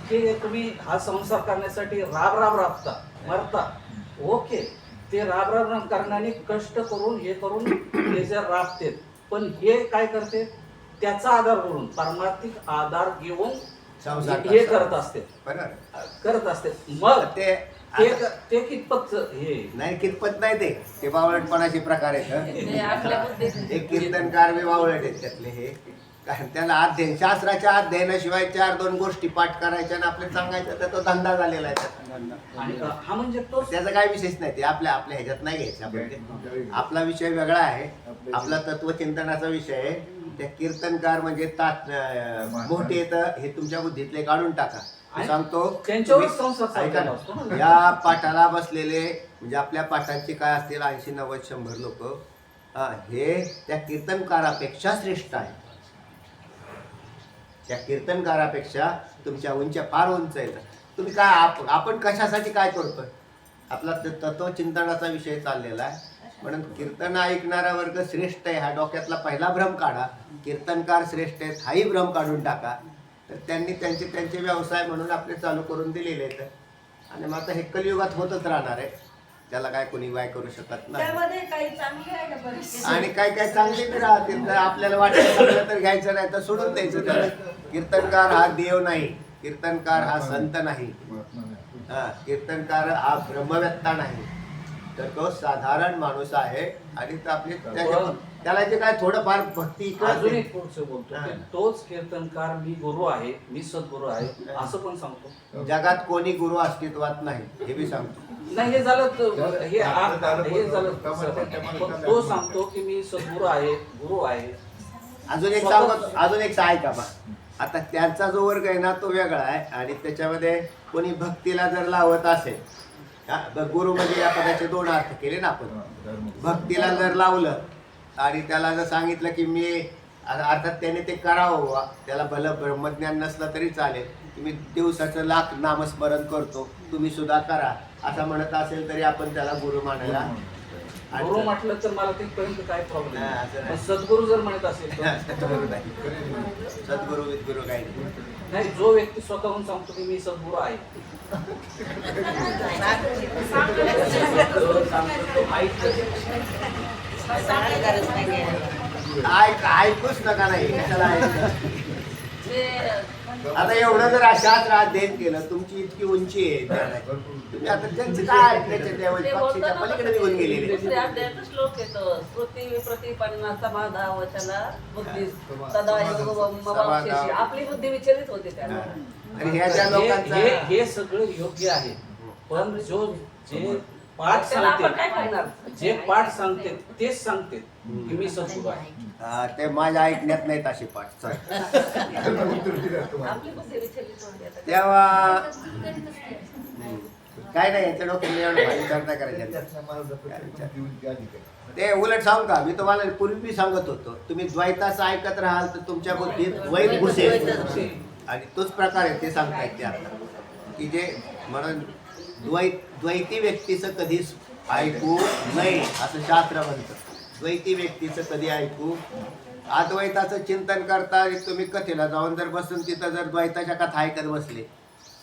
की तुम्ही हा संसार करण्यासाठी राबता मरता. ओके, ते राब करण्याने कष्ट करून हे करून हे जे राबते, पण हे काय करते त्याचा आधार करून पारमार्थिक आधार घेऊन संसार हे करत असते, बरोबर. करत असते. मग ते ते कितपत हे नाही, कितपत नाही, ते बावळटपणाचे प्रकार आहेत. ते आपल्या बुद्धीत एक कीर्तनकार बी बावळट आहेत त्यातले हे. कारण त्याला अध्ययन, शास्त्राच्या अध्ययनाशिवाय 4-2 गोष्टी पाठ करायच्या आणि आपले सांगायचं, तर तो धंदा झालेला आहे त्याचा. आणि हा म्हणजे तो त्याचा काय विशेष नाही, ते आपल्या ह्याच्यात नाही घ्यायचं आपण ते. आपला विषय वेगळा आहे, आपला तत्वचिंतनाचा विषय आहे. त्या कीर्तनकार म्हणजे मोठे येतं हे तुमच्या बुद्धीतले काढून टाका. मी सांगतो, त्यांच्यावर संसार ऐका चाललेला असतो ना, ना. या पाठाला बसलेले म्हणजे आपल्या पाठांचे काय असतील 80-90-100 लोक, हे त्या कीर्तनकारापेक्षा श्रेष्ठ आहे. त्या कीर्तनकारापेक्षा तुमच्या उंच्या फार उंच आहेत. तुम्ही काय आपण कशासाठी काय करतोय? आपला तत्वचिंतनाचा विषय चाललेला आहे, म्हणून कीर्तन ऐकणारा वर्ग श्रेष्ठ आहे हा डोक्यातला पहिला भ्रम काढा. कीर्तनकार श्रेष्ठ आहेत हाही भ्रम काढून टाका. तर त्यांनी त्यांचे व्यवसाय म्हणून आपले चालू करून दिलेले आहेत. आणि मग आता हे कलियुगात होतच राहणार आहे, त्याला काय कोणी वाय करू शकत नाही. त्यामध्ये काही चांगली आहे ना बरीचशी. आणि काय काय चांगले बी राहतील. तर आपल्याला वाटलं चांगलं तर घ्यायचं, नाही तर सोडून द्यायचं त्याला. कीर्तनकार हा देव नाही, कीर्तनकार हा संत नाही, कीर्तनकार हा ब्रह्मव्यक्ता नाही, तर तो साधारण माणूस आहे. आणि त्याला जे काय थोडंफार भक्ती अजून एक पुढचं बोलतो की तोच कीर्तनकार मी गुरु आहे, मी सद्गुरु आहे असं पण सांगतो. जगात कोणी गुरु अस्तित्वात नाही हे बी सांगतो. नाही हे झालं हे झालं, पण तो सांगतो की मी सद्गुरु आहे, गुरु आहे. अजून एक सांगतो, अजून एक ऐका बा. आता त्यांचा जो वर्ग आहे ना तो वेगळा आहे. आणि त्याच्यामध्ये कोणी भक्तीला जर लावत असेल, गुरु म्हणजे या पदाचे 2 अर्थ केले ना आपण. भक्तीला जर लावलं आणि त्याला जर सांगितलं की मी, अर्थात त्याने ते करावं, त्याला भलं ब्रह्मज्ञान नसलं तरी चालेल, की मी दिवसाचं 1,00,000 नामस्मरण करतो, तुम्ही सुद्धा करा, असं म्हणत असेल तरी आपण त्याला गुरु मानायला. गुरु म्हटलं तर मला तिथपर्यंत काय प्रॉब्लेम नाही, असं नाही. नाही. पण सद्गुरु जर म्हणत असेल तर सद्गुरु विद्गुरु काही नाही. नाही, जो व्यक्ती स्वतःहून सांगतो की मी सद्गुरु आहे, ऐकूच नका नाही कशाला ऐकायचं? ते आता एवढं जर शास्त्र अध्ययन केलं, तुमची इतकी उंची आहे, तुम्ही आता त्यांचं काय ऐकण्याच्या ते त्यावेळी बोलतो पक्षीच्या ना, पलीकडे निघून गेलेले. दुसऱ्या अध्यायात श्लोक येतो, स्मृती प्रतिपन्ना समाधा वचना बुद्धी सदा योग. आपली बुद्धी विचलित होते त्याला. आणि ह्या ज्या लोकांचा हे सगळं योग्य आहे, पण जे पाठ त्याला आपण काय सांगते, करणार? जे पाठ सांगते तेच सांगते की मी सद्गुरु आहे. ते माझ्या ऐकण्यात नाहीत असे पाठ. चल. आपली बुद्धी विचलित होते आता. तेव्हा काय नाही, याच्या डोक्यात एवढं विचार नाही करायचा. ते उलट सांगू का, मी तुम्हाला पूर्वी सांगत होतो, तुम्ही द्वैताचं ऐकत राहाल तर तुमच्या बुद्धीत द्वैत घुसेल. आणि तोच प्रकार आहे ते सांगतायत ते आता, की जे म्हणून द्वैती व्यक्तीचं कधीच ऐकू नये असं शास्त्र म्हणतं. द्वैती व्यक्तीचं कधी ऐकू. अद्वैताचं चिंतन करता तुम्ही कथेला जाऊन जर बसून तिथं जर द्वैताच्या कथा ऐकत बसले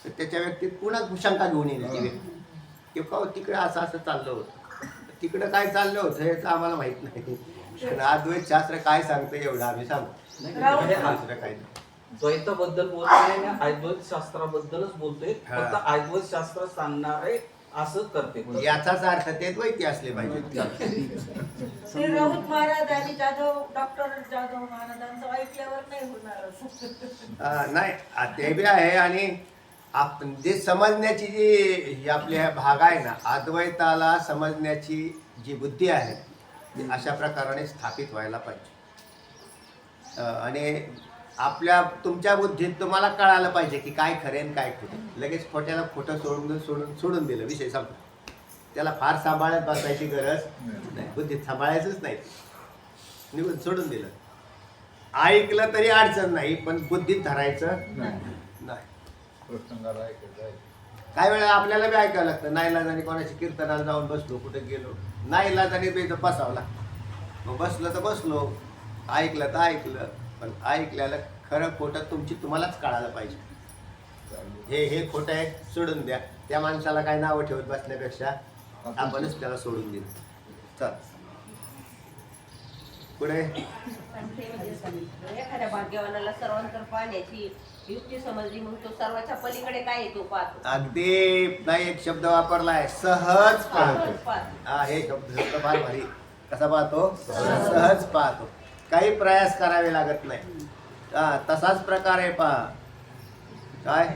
तर त्याच्या व्यक्तीत पुन्हा शंका घेऊन येईल ती व्यक्ती, की का तिकडे असं चाललं होतं, तिकडं काय चाललं होतं याचं आम्हाला माहित नाही. पण अद्वैत शास्त्र काय सांगतं एवढं आम्ही सांगतो, दुसरं काय नाही. द्वैताबद्दल बोलतोय आणि अद्वैत शास्त्राबद्दलच बोलतोय. हा. फक्त अद्वैत शास्त्र सांगणारे असं करते. याचाच अर्थ ते द्वैती असले पाहिजे. श्री राऊत महाराज आणि जाधव डॉक्टर जाधव महाराजांचं ऐकल्यावर नाही होणार. नाही ते बी आहे. आणि आपण जे समजण्याची जी आपली भाग आहे ना, अद्वैताला समजण्याची जी बुद्धी आहे ती अशा प्रकाराने स्थापित व्हायला पाहिजे. आणि तुमच्या बुद्धीत तुम्हाला कळालं पाहिजे की काय खरे आणि काय खोटे. लगेच खोट्याला खोटं सोडून दिलं, विषय संपला. त्याला फार सांभाळत बसायची गरज नाही, बुद्धीत सांभाळायचंच नाही, निघून सोडून दिलं. ऐकलं तरी अडचण नाही, पण बुद्धीत धरायचं नाही. काही वेळा आपल्याला बी ऐकायला लागतं. नाईलाजाने कोणाची कीर्तनाला जाऊन बसलो, कुठे गेलो, नाईलाजाने बी इथं बसावं लागतं. मग बसलं तर बसलो, ऐकलं तर ऐकलं, पण ऐकल्याला खरं खोटं तुम्हालाच कळायला पाहिजे. हे खोटं आहे, सोडून द्या. त्या माणसाला काय नावं ठेवत बसण्यापेक्षा आपणच त्याला सोडून दिलं. चल पुढे. एखाद्या भाग्यवानाला सर्वांतर पाहण्याची युक्ती समजली, मग तो सर्वाच्या पलीकडे काय येतो पाहतो. अगदी नाही एक शब्द वापरलाय, सहज पाहतो. पाहतो. हा, हे शब्द फार भारी. कसा पाहतो? सहज पाहतो, काही प्रयास करावे लागत नाही. तसाच प्रकार आहे. पहा काय,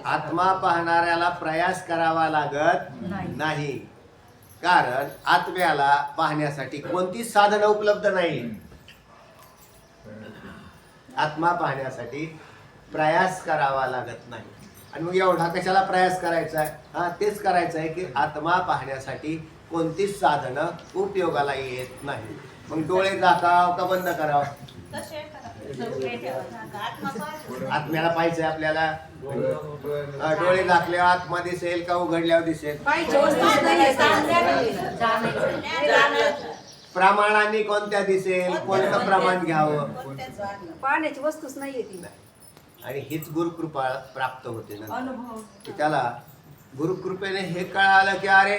आत्मा पाहणाऱ्याला प्रयास करावा लागत नाही, कारण आत्म्याला पाहण्यासाठी कोणतीच साधनं उपलब्ध नाही. आत्मा पाहण्यासाठी प्रयास करावा लागत नाही. आणि मग एवढा कशाला प्रयास करायचा आहे? हा, तेच करायचं आहे की आत्मा पाहण्यासाठी कोणतीच साधनं उपयोगाला येत नाही. मग डोळे झाकाव का बंद करावं? आत्म्याला पाहिजे आपल्याला. डोळे झाकल्यावर आत्मा दिसेल का उघडल्यावर दिसेल? प्रमाणाने कोणत्या दिसेल? कोणतं प्रमाण घ्यावं? पाहण्याची वस्तूच नाहीये ती. आणि हीच गुरुकृपा प्राप्त होते ना, अनुभव की त्याला गुरुकृपेने हे कळालं की अरे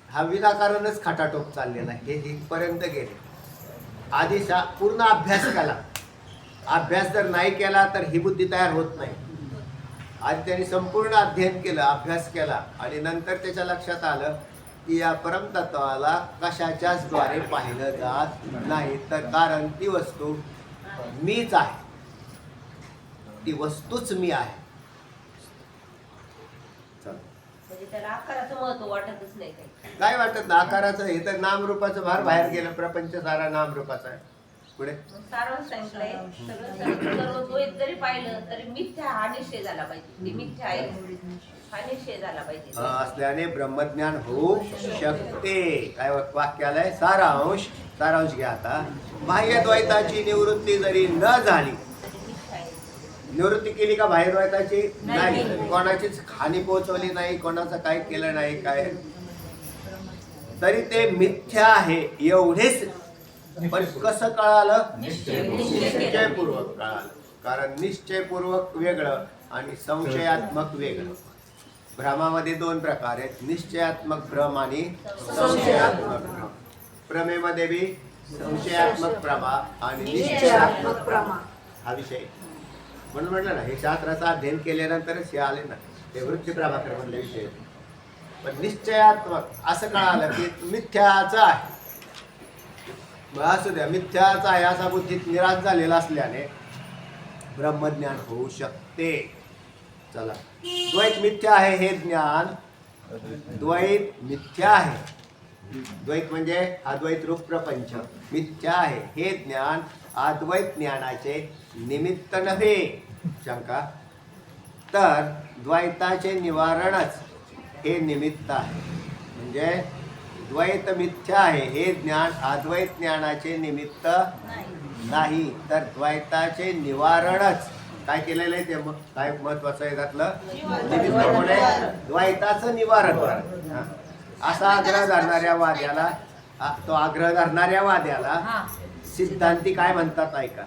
हा विनाकारणच खटाटोप चाललेला आहे. हे इथपर्यंत गेले. आधी पूर्ण अभ्यास केला. अभ्यास जर नाही केला तर ही बुद्धी तयार होत नाही. आधी त्यांनी संपूर्ण अध्ययन केलं, अभ्यास केला, आणि नंतर त्याच्या लक्षात आलं की या परमतत्वाला कशाच्याच द्वारे पाहिलं जात नाही. तर कारण ती वस्तू मीच आहे, ती वस्तूच मी आहे. म्हणजे त्याला आकाराचं महत्व वाटतच नाही काही. काय वाटत ना आकाराचं? हे तर नामरूपाचं भार बाहेर गेलं. प्रपंच सारा नामरूपाचा आहे. पुढे सारांश सांगितलंय. सगळं सर्व द्वैत जरी पाहिलं तरी मिथ्या हा निश्चय झाला पाहिजे. ती मिथ्या आहे हा निश्चय झाला पाहिजे. असल्याने ब्रह्मज्ञान होऊ शकते. काय वाक्य आलंय? सारांश घ्या आता. बाह्य द्वैताची निवृत्ती जरी न झाली, निवृत्ती केली का बाहेर द्वैताची? नाही. कोणाचीच हानी पोहोचवली नाही, कोणाचं काय केलं नाही, काय तरी ते मिथ्या आहे एवढेच. पण कसं कळालं? निश्चयपूर्वक कळालं. कारण निश्चयपूर्वक वेगळं आणि संशयात्मक वेगळं. भ्रमामध्ये दोन प्रकार आहेत, निश्चयात्मक भ्रम आणि संशयात्मक भ्रम. प्रमेमध्ये बी संशयात्मक प्रमा आणि निश्चयात्मक प्रमा हा विषय. म्हणून म्हटलं ना, हे शास्त्राचं अध्ययन केल्यानंतरच हे आले ना, हे वृत्ती प्रभाकर मधले विषय. पण निश्चयात्मक असं कळालं की मिथ्याचं आहे. मग असू द्या, मिथ्याचा आहे असा बुद्धीत निराश झालेला असल्याने ब्रह्मज्ञान होऊ शकते. चला, द्वैत मिथ्या आहे हे ज्ञान. द्वैत मिथ्या आहे. द्वैत म्हणजे अद्वैत रूप प्रपंच मिथ्या आहे हे ज्ञान अद्वैत ज्ञानाचे निमित्त नव्हे. शंका? तर द्वैताचे निवारणच हे निमित्त आहे. म्हणजे द्वैत मिथ्या आहे हे ज्ञान अद्वैत ज्ञानाचे निमित्त नाही, तर द्वैताचे निवारणच. काय केलेलं आहे ते? मग काय महत्वाचं आहे त्यातलं? निमित्त कोण आहे? द्वैताचं निवारण. असा आग्रह धरणाऱ्या वाद्याला, तो आग्रह धरणाऱ्या वाद्याला सिद्धांती काय म्हणतात ऐका.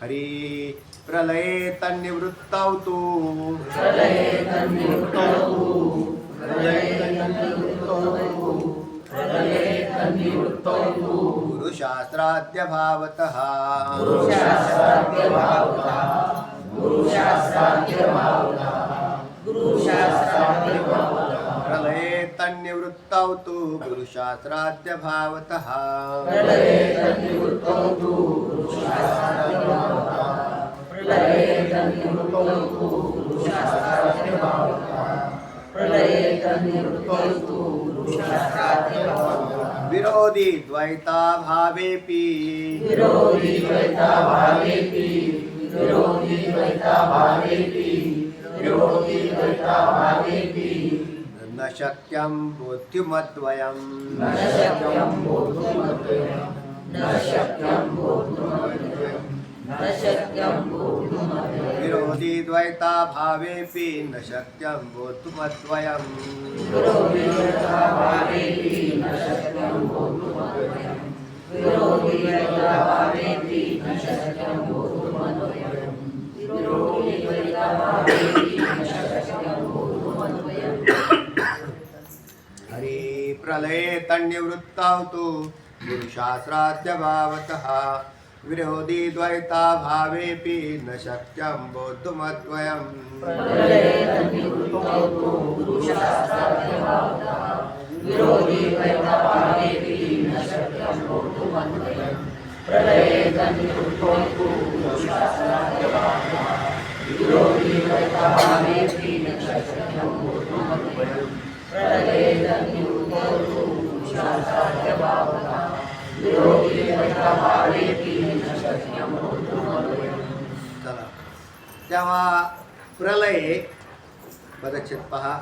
हरी प्रलये तन्निवृत्तौ तु गुरुशास्त्राद्य भावतः प्रलये तन्निवृत्तौ तु गुरुशास्त्राद्य भावतः विरोधी द्वैता भावेपि न शक्यं बोध्युमद्वयम् विरोधी द्वैता भावेपि न शक्यं बोद्धुमद्वयम् हरि प्रलये तन्निवृत्तौ तु गुरुशास्त्राद्य भावतः विरोधी द्वैता भावेपि न शक्यं बोद्धुमद्वयम् चला तेव्हा प्रलये पदच्छेद पहा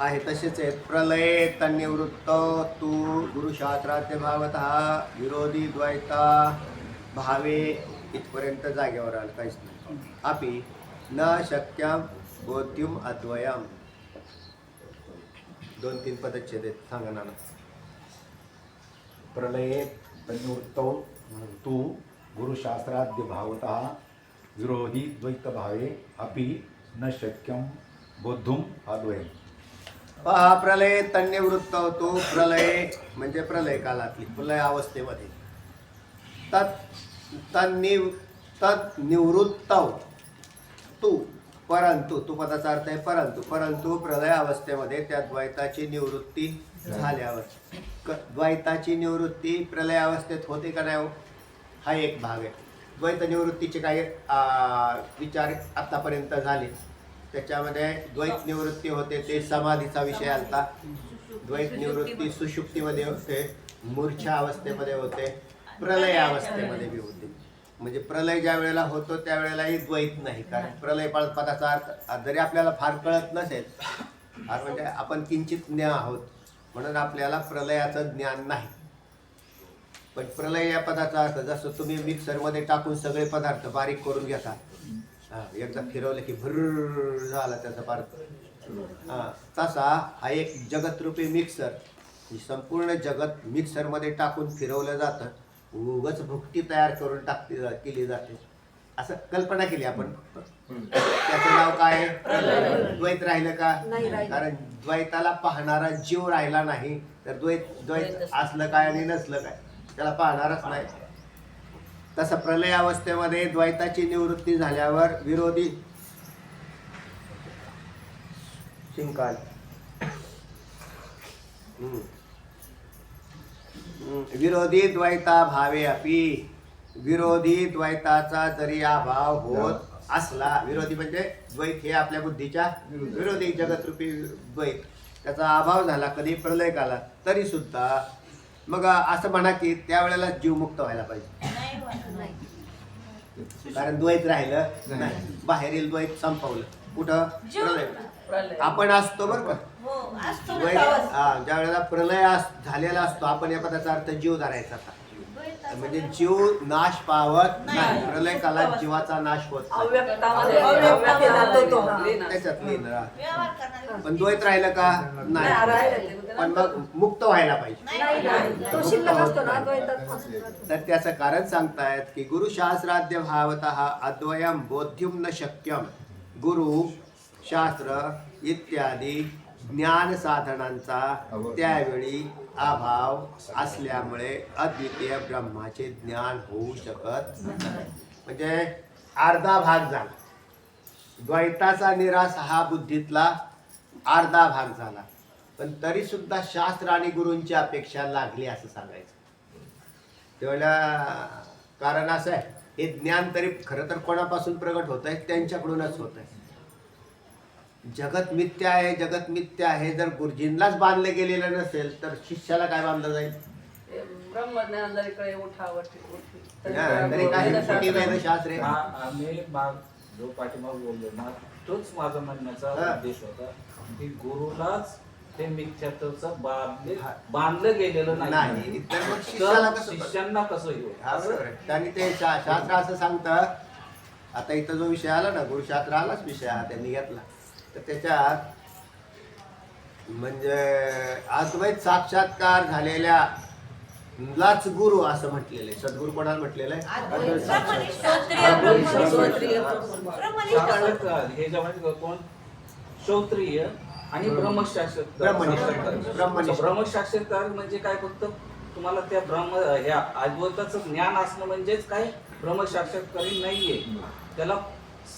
आहे तसेच आहेत. प्रलये तन्निवृत्त तू गुरुशास्त्राद्य भावतः विरोधी द्वैता भावे इथपर्यंत जागेवर आलं काहीच नाही. अपि न शक्यम बोध्युम अद्वयम 2-3 पदच्छेद आहेत. सांगा ना. प्रलये तन्निवृत्तौ तु गुरुशास्त्राद्य भावतः विरोधी द्वैतभावे अपि न शक्यं बोद्धुम अद्वयम्. पहा प्रलय तन्निवृत्त होतो. प्रलय म्हणजे प्रलय कालातली प्रलय अवस्थेमध्ये तन्निवृत्त तू परंतु तू पदाचा अर्थ आहे परंतु प्रलय अवस्थेमध्ये त्या द्वैताची निवृत्ती झाल्यावर द्वैताची निवृत्ती प्रलय अवस्थेत होते का नाही हो? हा एक भाग आहे. द्वैत निवृत्तीचे काही विचार आतापर्यंत झाले. त्याच्यामध्ये द्वैत निवृत्ती होते ते समाधीचा विषय आलता. द्वैत निवृत्ती सुषुप्तीमध्ये होते, मूर्छा अवस्थेमध्ये होते, प्रलय अवस्थेमध्ये बी होते. म्हणजे प्रलय ज्या वेळेला होतो त्यावेळेलाही द्वैत नाही. कारण प्रलय पदाचा अर्थ जरी आपल्याला फार कळत नसेल, फार म्हणजे आपण किंचित ज्ञ आहोत म्हणून आपल्याला प्रलयाचं ज्ञान नाही. पण प्रलय या पदाचा अर्थ जसं तुम्ही मिक्सरमध्ये टाकून सगळे पदार्थ बारीक करून घेता, एकदा फिरवलं की भर झाला त्याचा पार्ट, तसा हा एक जगतरूपी मिक्सर, संपूर्ण जगत मिक्सरमध्ये टाकून फिरवलं जातं. उगाच भुकटी तयार करून केली जाते असं कल्पना केली आपण. त्याचं नाव काय? द्वैत राहिलं का? कारण द्वैताला पाहणारा जीव राहिला नाही तर द्वैत असलं काय आणि नसलं काय त्याला पाहणारच नाही. तसं प्रलय अवस्थेमध्ये द्वैताची निवृत्ती झाल्यावर विरोधी शिंकाल विरोधी द्वैता भावे अपि, विरोधी द्वैताचा जरी अभाव होत असला, विरोधी म्हणजे द्वैत हे आपल्या बुद्धीच्या विरोधी जगतरूपी द्वैत, त्याचा अभाव झाला कधी प्रलय कालात, तरी सुद्धा मग असं म्हणा की त्यावेळेला जीवमुक्त व्हायला पाहिजे. कारण द्वैत राहिलं नाही, बाहेरील द्वैत संपवलं. कुठं? प्रलय. आपण असतो बरं का द्वैत, ज्या वेळेला प्रलय झालेला असतो आपण या पदाचा अर्थ जीव धरायचा होता. म्हणजे जीव नाश पावत नाही. प्रलय कालात जीवाचा नाश होत त्याच्यात लीन राहत. पण द्वैत राहिलं का? नाही. पण मग मुक्त व्हायला पाहिजे. तर त्याचं कारण सांगतायत की गुरुशास्त्राद्य भावतः अद्वयम बोध्युम न शक्यम. गुरु शास्त्र इत्यादी ज्ञान साधनांचा त्यावेळी अभाव असल्यामुळे अद्वितीय ब्रह्माचे ज्ञान होऊ शकत नाही. म्हणजे अर्धा भाग झाला. द्वैताचा निराश हा बुद्धीतला अर्धा भाग झाला, पण तरी सुद्धा शास्त्र आणि गुरूंची अपेक्षा लागली असं सांगायचं. तेवढ्या कारण असं आहे, हे ज्ञान तरी खरं तर कोणापासून प्रगट होत आहे? त्यांच्याकडूनच होत आहे. जगत मिथ्या आहे, जगत मिथ्या आहे जर गुरुजींनाच बांधलं गेलेलं नसेल तर शिष्याला काय बांधलं जाईल? ब्रह्मज्ञान जरी कळे उठावटी तरी काही खोटी वेदशास्त्रे. आम्ही जो पाठीमाग बोललो ना, तोच माझा म्हणण्याचा उद्देश होता की गुरुलाच ते मिथ्यात्वाचं बांधलं गेलेलं नाही, तर मग तर शिष्याला कसं कळलं? शिष्यांना कसं येऊ? हा, बरोबर आहे. त्यांनी ते शास्त्र असं सांगतं. आता इथं जो विषय आला ना, गुरुशास्त्र आलाच विषय हा त्यांनी घेतला, तर त्याच्यात म्हणजे अद्वैत साक्षात्कार झालेल्या लाच गुरु असं म्हटलेलं आहे. सद्गुरू कोणाला म्हटलेलं आहे? हे जेव्हा कोण श्रोत्रिय आणि ब्रह्मनिष्ठ. ब्रह्मसाक्षात्कार म्हणजे काय? फक्त तुम्हाला त्या ह्या अद्वैताचं ज्ञान असणं म्हणजेच काय? ब्रह्मसाक्षात्कारी नाहीये. त्याला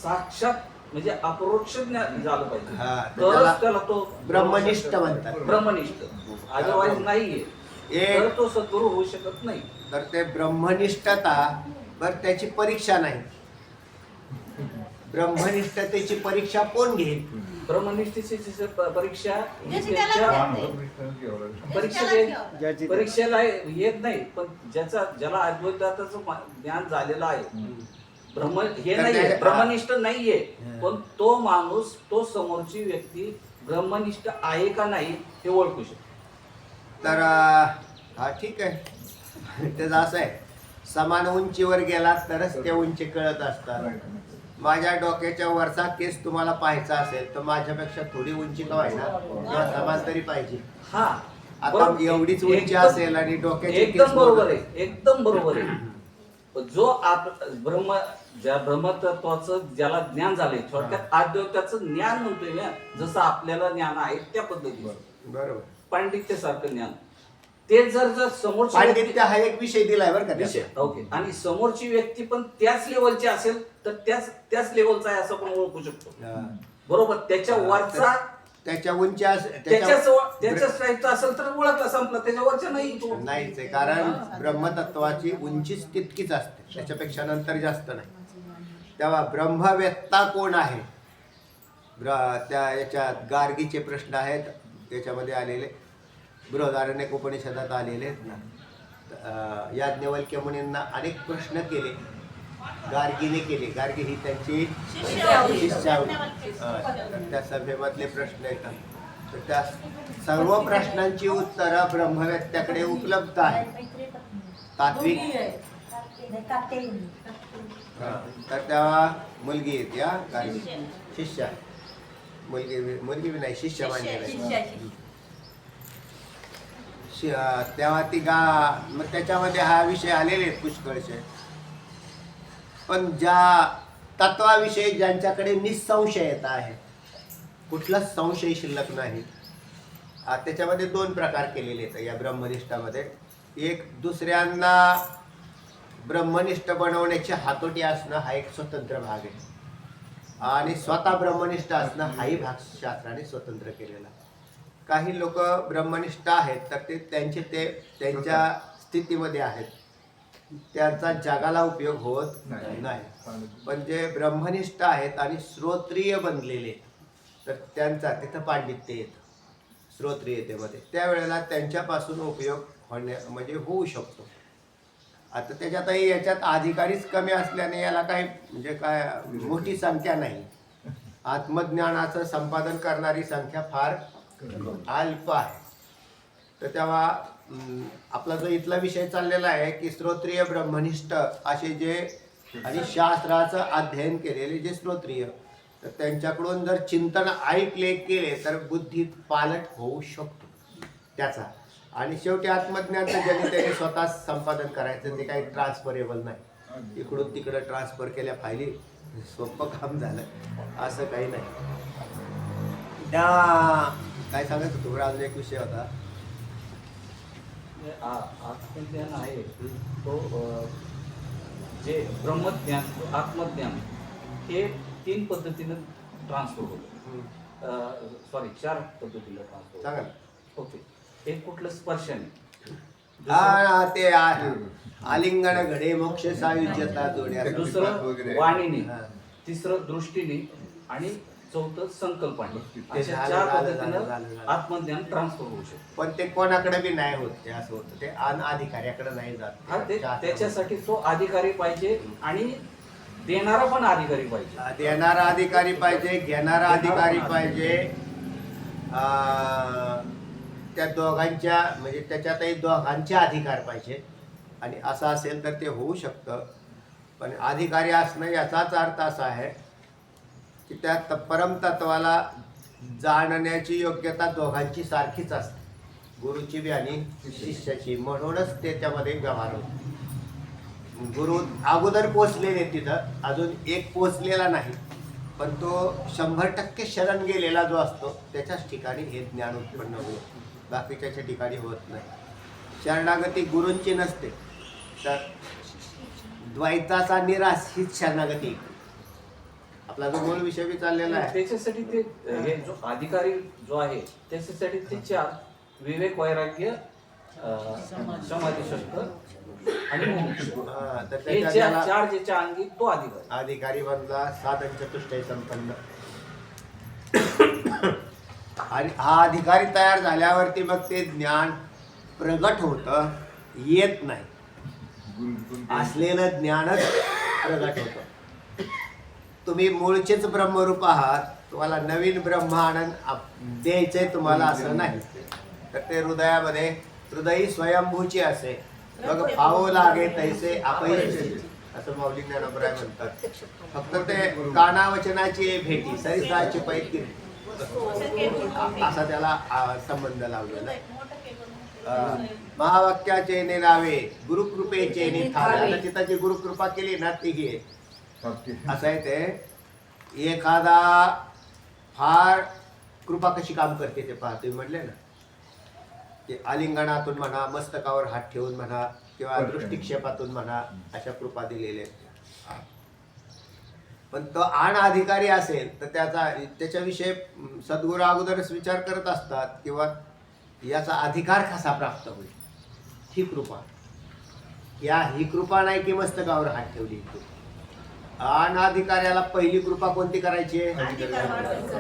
साक्षात म्हणजे अपरोक्ष ज्ञान झालं पाहिजे, हा, तरच त्याला तो ब्रह्मनिष्ठ म्हणतात. ब्रह्मनिष्ठ. अदरवाईज नाहीये, तर तो सद्गुरू होऊ शकत नाही. तर ते ब्रह्मनिष्ठता बर त्याची परीक्षा नाही. ब्रह्मनिष्ठतेची परीक्षा कोण घेईल? ब्रह्मनिष्ठेची परीक्षा परीक्षेला येत नाही, पण ज्याला अद्वैताचं ज्ञान झालेलं आहे, ब्रह्म हे नाहीये, ब्रह्मनिष्ठ नाहीये, पण तो माणूस, तो समोरची व्यक्ती ब्रह्मनिष्ठ आहे का नाही हे ओळखू शकतो. तर हा ठीक आहे. त्याचं असं आहे, समान उंचीवर गेला तरच ते उंची कळत असतात. माझ्या डोक्याच्या वरचा केस तुम्हाला पाहायचा असेल तर माझ्यापेक्षा थोडी उंची का व्हायना किंवा समान तरी पाहिजे. हा, आता एवढीच उंची असेल आणि डोक्याचे एकदम बरोबर आहे, एकदम बरोबर आहे. जो ज्या ब्रह्मतत्वाचं ज्याला ज्ञान झालंय, थोडक्यात अद्वैताचं ज्ञान म्हणतोय ना, जसं आपल्याला ज्ञान आहे त्या पद्धतीवर बरोबर पांडित्यासारखं ज्ञान, ते जर समोरची पांडित्य हा एक विषय दिलाय बरं का विषय, त्याच्यात. ओके, आणि समोरची व्यक्ती पण त्याच लेवलची असेल तर त्याच लेवलचा आहे असं पण ओळखू शकतो. हा. बरोबर. त्याच्या वरचा त्याच्या उंची त्याच्या स्ट्राईकचा असेल तर ओळखला, संपला. त्याच्या वरच्या नाही तो नाहीच आहे, कारण ब्रह्मतत्वाची उंचीच तितकीच असते, त्याच्यापेक्षा नंतर जास्त नाही. तेव्हा ब्रह्मवेत्ता कोण आहे? त्या याच्यात गार्गीचे प्रश्न आहेत, त्याच्यामध्ये आलेले बृहदारण्यक उपनिषदात आलेले आहेत ना. याज्ञवल्क्य मुनींना अनेक प्रश्न केले, गार्गीने केले. गार्गी ही त्यांची शिष्या होती. त्या सभेमधले प्रश्न येतात, तर त्या सर्व प्रश्नांची उत्तरं ब्रह्मवेत्त्याकडे उपलब्ध आहेत. तात्विक. तर तेव्हा मुलगी येते, हा गार्गी शिष्या, मुलगी नाही, शिष्य मांडलेला. तेव्हा ती मग त्याच्यामध्ये हा विषय आलेले आहेत पुष्कळचे. पण ज्या तत्वाविषयी ज्यांच्याकडे निसंशयता आहे, कुठलाच संशय शिल्लक नाही, त्याच्यामध्ये दोन प्रकार केलेले आहेत या ब्रह्मनिष्ठामध्ये. एक, दुसऱ्यांना ब्रह्मनिष्ठ बनवण्याची हातोटी असणं हा एक स्वतंत्र भाग आहे, आणि स्वतः ब्रह्मनिष्ठ असणं हाही भाग शास्त्राने स्वतंत्र केलेला. काही लोक ब्रह्मनिष्ठ आहेत तर ते त्यांच्या स्थितीमध्ये आहेत, त्यांचा जगाला उपयोग होत नाही. पण जे ब्रह्मनिष्ठ आहेत आणि श्रोत्रिय बनलेले, तर त्यांचा तिथं पांडित्य येतं श्रोत्रियतेमध्ये, त्यावेळेला त्यांच्यापासून उपयोग म्हणजे होऊ शकतो. आता त्याच्यातही याच्यात अधिकारीच कमी असल्याने याला काही म्हणजे काय मोठी संख्या नाही. आत्मज्ञानाचं संपादन करणारी संख्या फार अल्प आहे. तर तेव्हा आपला जो इथला विषय चाललेला आहे की श्रोत्रिय ब्रह्मनिष्ठ असे जे आणि शास्त्राचं अध्ययन केलेले जे श्रोत्रिय, तर त्यांच्याकडून जर चिंतन ऐकले केले तर बुद्धीत पालट होऊ शकतो त्याचा. आणि शेवटी आत्मज्ञानचं ज्यांनी त्याने स्वतः संपादन करायचं, ते काही ट्रान्सफरेबल नाही. इकडून तिकडं ट्रान्सफर केल्या फायली सोपं काम झालं असं काही नाही. त्या काय सांगत होतो अजून एक विषय होता. आत्मज्ञान आहे तो जे ब्रह्मज्ञान, आत्मज्ञान हे 3 पद्धतीनं ट्रान्सफर होतो. सॉरी 4 पद्धतीनं ट्रान्सफर सांगा होतो. ओके. एक कुठलं स्पर्शाने, हा ते आहे आलिंगन घडे मोक्ष सायुज्यता जोड्या दुसरं वाणीने, हा. तिसरं दृष्टीने आणि चौथं संकल्पाने. अशा झालं, 4 झालं, पद्धतीनं झालं. आत्मज्ञान ट्रान्सफर होऊ शकतं. पण ते कोणाकडे बी नाही होत ते असं होतं ते अधिकाऱ्याकडे नाही हा, जात त्याच्यासाठी तो अधिकारी पाहिजे आणि देणारा पण अधिकारी पाहिजे. देणारा अधिकारी पाहिजे, घेणारा अधिकारी पाहिजे. त्या दोघांच्या म्हणजे त्याच्यातही दोघांचे अधिकार पाहिजे आणि असं असेल तर ते होऊ शकतं. पण अधिकारी असणं याचाच अर्थ असा आहे की त्या परमतत्वाला जाणण्याची योग्यता दोघांची सारखीच असते, गुरुची बी आणि शिष्याची. म्हणूनच त्याच्यामध्ये व्यवहार होतो. गुरु अगोदर पोचलेले तिथं, अजून एक पोचलेला नाही, पण तो 100% शरण गेलेला जो असतो त्याच्याच ठिकाणी हे ज्ञान उत्पन्न होईल, बाकीच्या ठिकाणी होत नाही. शरणागती गुरूंची नसते, तर द्वैताचा निराश हीच शरणागती. आपला जो मूळ विषय बी चाललेला आहे त्याच्यासाठी ते हे जो अधिकारी जो आहे त्याच्यासाठी ते 4 विवेक, वैराग्य, समाधी, शस्त्र आणि मोक्ष. हा, तर हे त्याच्यात 4 ज्याच्या अंगी तो अधिकारी. अधिकारी बनला साधन चतुष्टय संपन्न. आणि हा अधिकारी तयार झाल्यावरती मग ते ज्ञान प्रगट होतं, येत नाही. असलेलं ज्ञानच प्रगट होतं. तुम्ही मूळचेच ब्रह्मरूप आहात, तुम्हाला नवीन ब्रह्म आनंद द्यायचंय तुम्हाला असं नाही. तर ते हृदयामध्ये हृदयी स्वयंभूची असे मग भाव लागे तैसे अपयशी, असं माऊली ज्ञानोबराय म्हणतात. फक्त ते कानावचनाची भेटी सरिसाची पैकी असा त्याला संबंध लावलेला आहे. महावाक्याचे ने नावे गुरुकृपेचे ने थावे. आता तिथं जी गुरुकृपा केली ना ती घे असं आहे ते. एखादा फार कृपा कशी काम करते ते पहा. तुम्ही म्हटले ना की आलिंगनातून म्हणा, मस्तकावर हात ठेवून म्हणा, किंवा दृष्टिक्षेपातून म्हणा, अशा कृपा दिलेल्या आहेत. पण तो आण अधिकारी असेल तर त्याच्याविषयी सद्गुरू अगोदरच विचार करत असतात किंवा याचा अधिकार कसा प्राप्त होईल, ही कृपा. ही कृपा नाही की मस्तकावर हात ठेवली. आण अधिकाऱ्याला पहिली कृपा कोणती करायची आहे?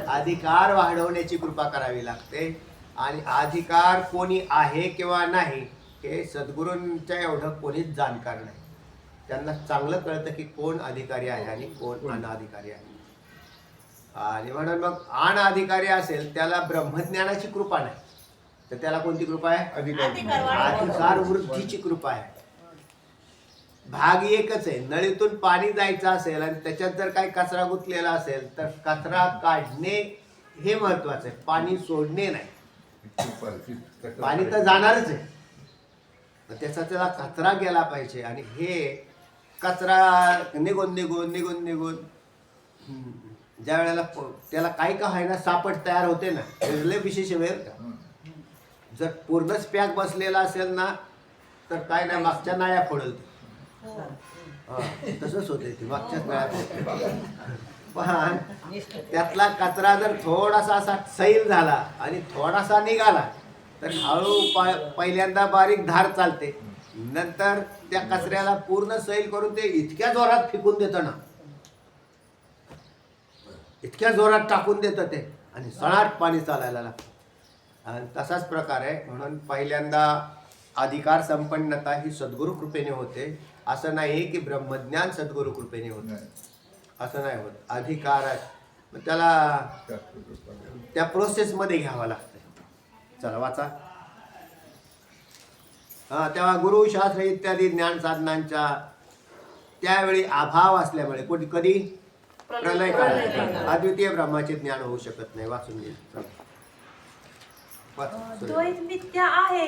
अधिकार वाढवण्याची कृपा करावी लागते. आणि अधिकार कोणी आहे किंवा नाही हे सद्गुरूंच्या एवढं कोणीच जाणकार नाही. त्यांना चांगलं कळतं की कोण अधिकारी आहे आणि कोण अनाधिकारी आहे. आणि म्हणून मग अनाधिकारी असेल त्याला ब्रह्मज्ञानाची कृपा नाही, तर त्याला कोणती कृपा आहे? अधिकार वृद्धीची कृपा आहे. भाग एकच आहे. नळीतून पाणी जायचं असेल आणि त्याच्यात जर काही कचरा गुंतलेला असेल तर कचरा काढणे हे महत्वाचं आहे, पाणी सोडणे नाही. पाणी तर जाणारच आहे, त्याला कचरा गेला पाहिजे. आणि हे कचरा निघून निघून निघून निघून ज्या वेळेला त्याला काही का आहे ना सापट तयार होते ना, लय विशेष वेळ का. जर पूर्णच पॅक बसलेला असेल ना तर काय नाही, मागच्या नाळ्या फोडल. तसंच होते ती मागच्याच नाळ्या. पण त्यातला कचरा जर थोडासा असा सैल झाला आणि थोडासा निघाला तर हळू पहिल्यांदा बारीक धार चालते, नंतर त्या कचऱ्याला पूर्ण सैल करून ते इतक्या जोरात फेकून देतं ना, इतक्या जोरात टाकून देतं ते आणि सळाट पाणी चालायला लागतं. आणि तसाच प्रकार आहे. म्हणून पहिल्यांदा अधिकार संपन्नता ही सद्गुरु कृपेने होते. असं नाही की ब्रह्मज्ञान सद्गुरु कृपेने होतं, असं नाही होत. अधिकार आहे मग त्याला त्या प्रोसेसमध्ये घ्यावं लागतं. चला वाचा. तेव्हा गुरुशास्त्र इत्यादी ज्ञान साधनांच्या त्यावेळी अभाव असल्यामुळे कधी प्रलय काळात अद्वितीय ब्रह्माचे ज्ञान होऊ शकत नाही. वाचून घे. द्वैत मिथ्या आहे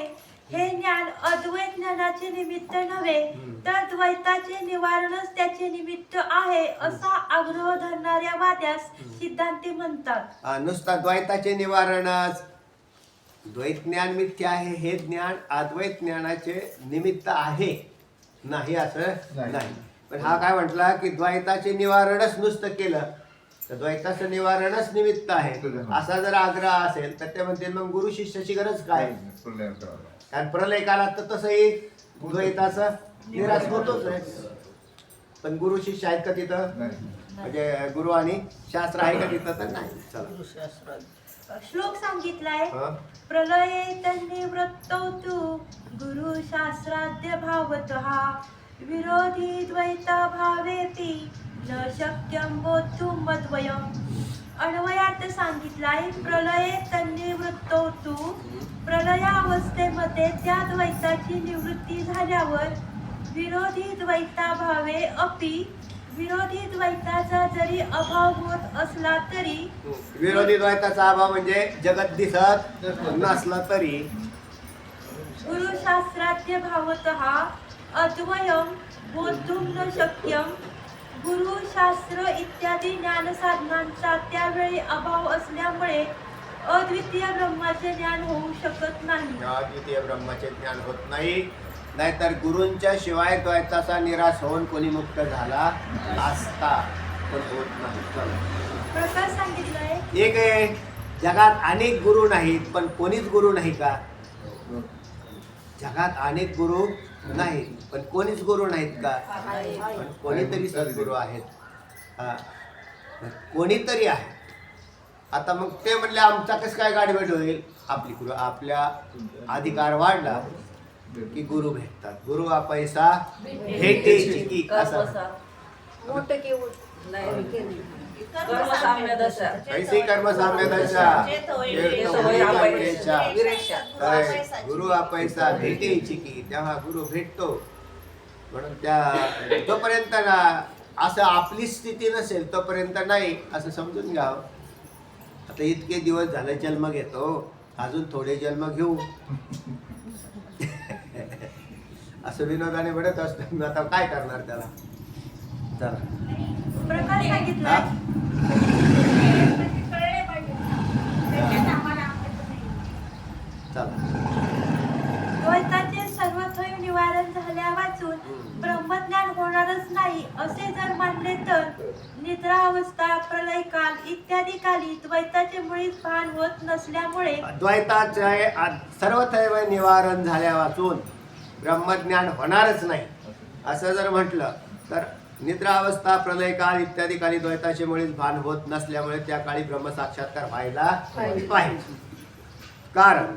हे ज्ञान अद्वैत ज्ञानाचे निमित्त नव्हे, तर द्वैताचे निवारणच त्याचे निमित्त आहे असा आग्रह धरणाऱ्या वाद्यास सिद्धांती म्हणतात. नुसता द्वैताचे निवारणच, द्वैत ज्ञान मिथ्या आहे हे ज्ञान अद्वैत ज्ञानाचे निमित्त आहे नाही असं नाही. पण हा काय म्हटला की द्वैताचे निवारणच नुसतं केलं तर द्वैताचं निवारणच निमित्त आहे असा जर आग्रह असेल तर ते म्हणतील मग गुरु शिष्याची गरज काय? कारण प्रलय काळात तर तसंही द्वैताचं निराश होतोच आहे. पण गुरु शिष्य आहेत का तिथं? म्हणजे गुरु आणि शास्त्र आहे का तिथं? तर नाही. चला श्लोक सांगितलाय, हं? प्रलये तन्निवृत्तौ तु गुरु शास्त्राद्य भावतः विरोधी द्वैता भावेपि न शक्यं बोद्धुं मद्वयम्. अन्वयार्थ सांगितलाय, प्रलये तन्निवृत्तौ तु प्रलयावस्थेमध्ये त्या द्वैताची निवृत्ती झाल्यावर विरोधी द्वैता भावे अपि विरोधी द्वैताचा जरी अभाव होत असला तरी विरोधी द्वैताचा अभाव म्हणजे जगत दिसत नसला तरी गुरुशास्त्राद्य भावतः अद्वयं बोद्धुं न शक्यं. गुरुशास्त्र इत्यादी ज्ञानसाधनांचा त्यावेळी अभाव असल्यामुळे अद्वितीय ब्रह्माचे ज्ञान होऊ शकत नाही. अद्वितीय ब्रह्माचे ज्ञान होत नाही. नाहीतर गुरूंच्या शिवाय द्वैताचा निराश होऊन कोणी मुक्त झाला असता पण होत नाही. चला. प्रकार सांगितलाय, एक आहे, जगात अनेक गुरु नाहीत पण कोणीच गुरु नाही का? जगात अनेक गुरु नाहीत पण कोणीच गुरु नाहीत का? पण कोणीतरी सद्गुरू आहेत. हा. कोणीतरी आहे. आता मग ते म्हणले आमचा कसं काय गाठभेट होईल? आपली गुरु आपल्या अधिकार वाढला की गुरु भेटतात. गुरु हा पैसा भेटेची की असं मोठं केवळ नाही कर्मसाम्य दशा कैसी कर्म साम्य दशा गुरु हा पैसा भेटेची की तेव्हा गुरु भेटतो. म्हणून त्या तोपर्यंत ना असं आपली स्थिती नसेल तोपर्यंत नाही असं समजून घ्यावं. आता इतके दिवस झाले जन्म घेतो, अजून थोडे जन्म घेऊ असं विनोदाने म्हणत असतात. आता काय करणार त्याला? चला प्रकार सांगितलाय, चला द्वैताचे सर्वथैव निवारण झाल्या वाचून ब्रह्मज्ञान होणारच नाही असे जर मानले तर निद्रा अवस्था, प्रलय काल इत्यादी काली द्वैताचे मुळीच भान होत नसल्यामुळे द्वैताचे सर्वथैव निवारण झाल्या वाचून ब्रह्मज्ञान होणारच नाही असं जर म्हटलं तर निद्रावस्था, प्रलय काळ इत्यादी काळी द्वैताचे मुळीच भान होत नसल्यामुळे त्या काळी ब्रह्मसाक्षात्कार व्हायला पाहिजे. कारण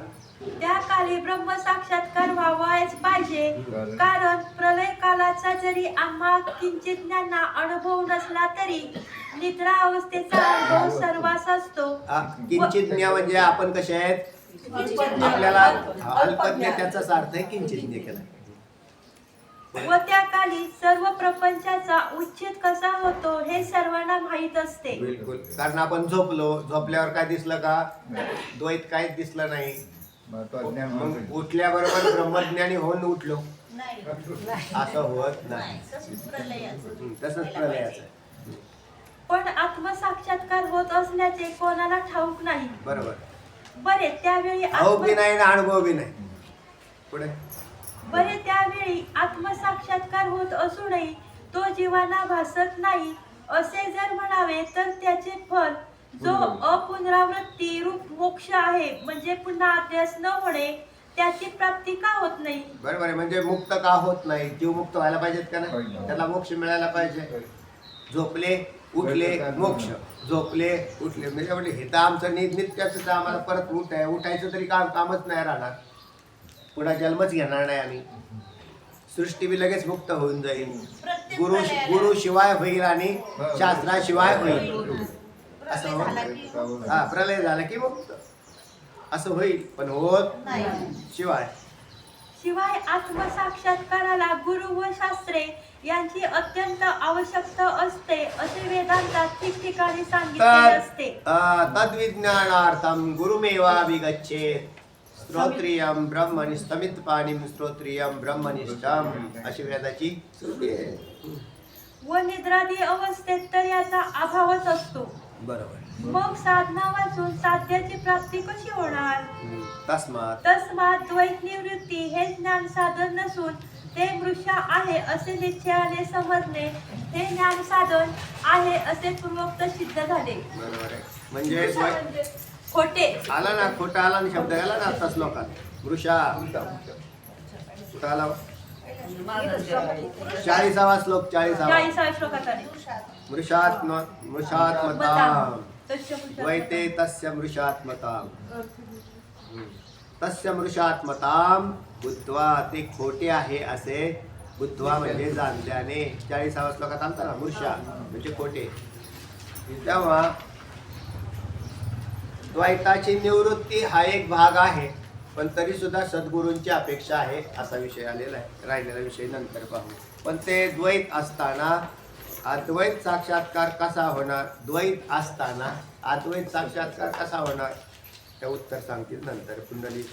त्या काली ब्रह्म साक्षात्कार व्हावाच पाहिजे. कारण प्रलय कालाचा जरी आम्हा किंचित ज्ञाना अनुभव नसला तरी निद्रा अवस्थेचा अनुभव सर्वांस असतो. किंचित ज्ञ म्हणजे आपण कसे आहेत? आपल्याला अल्पज्ञ त्याचाच अर्थ आहे किंचित ज्ञ केला. व त्या काली सर्व प्रपंचाचा उच्छेद कसा होतो हे सर्वांना माहीत असते. बिलकुल. कारण आपण झोपल्यावर काय दिसलं का? द्वैत काहीच दिसलं नाही. मग उठल्याबरोबर ब्रह्मज्ञानी होऊन उठलो असं होत नाही. तसंच प्रलयाचं. पण आत्मसाक्षात्कार होत असल्याचे कोणाला ठाऊक नाही. बरोबर. बरे त्यावेळी ठाऊक बी नाही ना अनुभव बी नाही. पुढे त्यावेळी आत्मसाक्षात्कार होत असूनही तो जीवांना भासत नाही असे जर म्हणावे तर त्याचे फल जो अपुनरावृत्ती रूप मोक्ष आहे म्हणजे पुन्हा अभ्यास न होणे त्याची प्राप्ती का होत नाही? बरोबर आहे. म्हणजे मुक्त का होत नाही? जीव मुक्त व्हायला पाहिजेत का नाही? त्याला मोक्ष मिळायला पाहिजे. झोपले उठले मोक्ष, झोपले उठले म्हणजे हे तर आमचं नित्याच आम्हाला परत उठायचं तरी कामच नाही राहणार. पुन्हा जन्मच घेणार नाही आम्ही. सृष्टी बी लगेच मुक्त होऊन जाईल. गुरु शिवाय होईल आणि शास्त्राशिवाय होईल असं होईल. हा प्रलय झाला की मुक्त असं होईल पण होत शिवाय आत्मसाक्षात्काराला गुरु व शास्त्रे यांची अत्यंत आवश्यकता असते असे वेदांतात ठिकठिकाणी सांगितले असते. तद्विज्ञानार्थम गुरुमेवाभिगच्छेत श्रोत्रियम ब्रह्मनिष्ठमित पाणिम श्रोत्रियम ब्रह्मनिष्ठम अशी वेदाची श्रुती आहे. व निद्रादी अवस्थेत तर याचा अभावच असतो. बरोबर. मग साधना वाचून साध्याची प्राप्ती कशी होणार? तस्मात तस्मात द्वैत निवृत्ती हे ज्ञान साधन नसून ते मृषा आहे असे निश्चयाने समजणे हे ज्ञान साधन आहे असे पूर्वोक्त सिद्ध झाले. बरोबर आहे. म्हणजे मृषा म्हणजे खोटे आला ना, खोटा आला ना, शब्द आला ना आता श्लोकात मृषा. कुठं आला? 40वा श्लोक 40वा. 40व्या श्लोकात आले. मृषात्मताम् तस्य मृषा- द्वैते तस्य मृषात्मताम्. तस्य मृषात्मताम् बुद्ध्वा, ते खोटे आहे असे बुद्ध्वा म्हणजे जाणल्याने. 40वा श्लोकात आलता ना, मृषा म्हणजे खोटे. तेव्हा द्वैताची निवृत्ती हा एक भाग आहे, पण तरी सुद्धा सद्गुरूंची अपेक्षा आहे असा विषय आलेला आहे. राहिलेला विषय नंतर पाहू. पण ते द्वैत असताना अद्वैत साक्षात्कार कसा होणार, द्वैत असताना अद्वैत साक्षात्कार कसा होणार, ते उत्तर सांगतील नंतर. कुंडली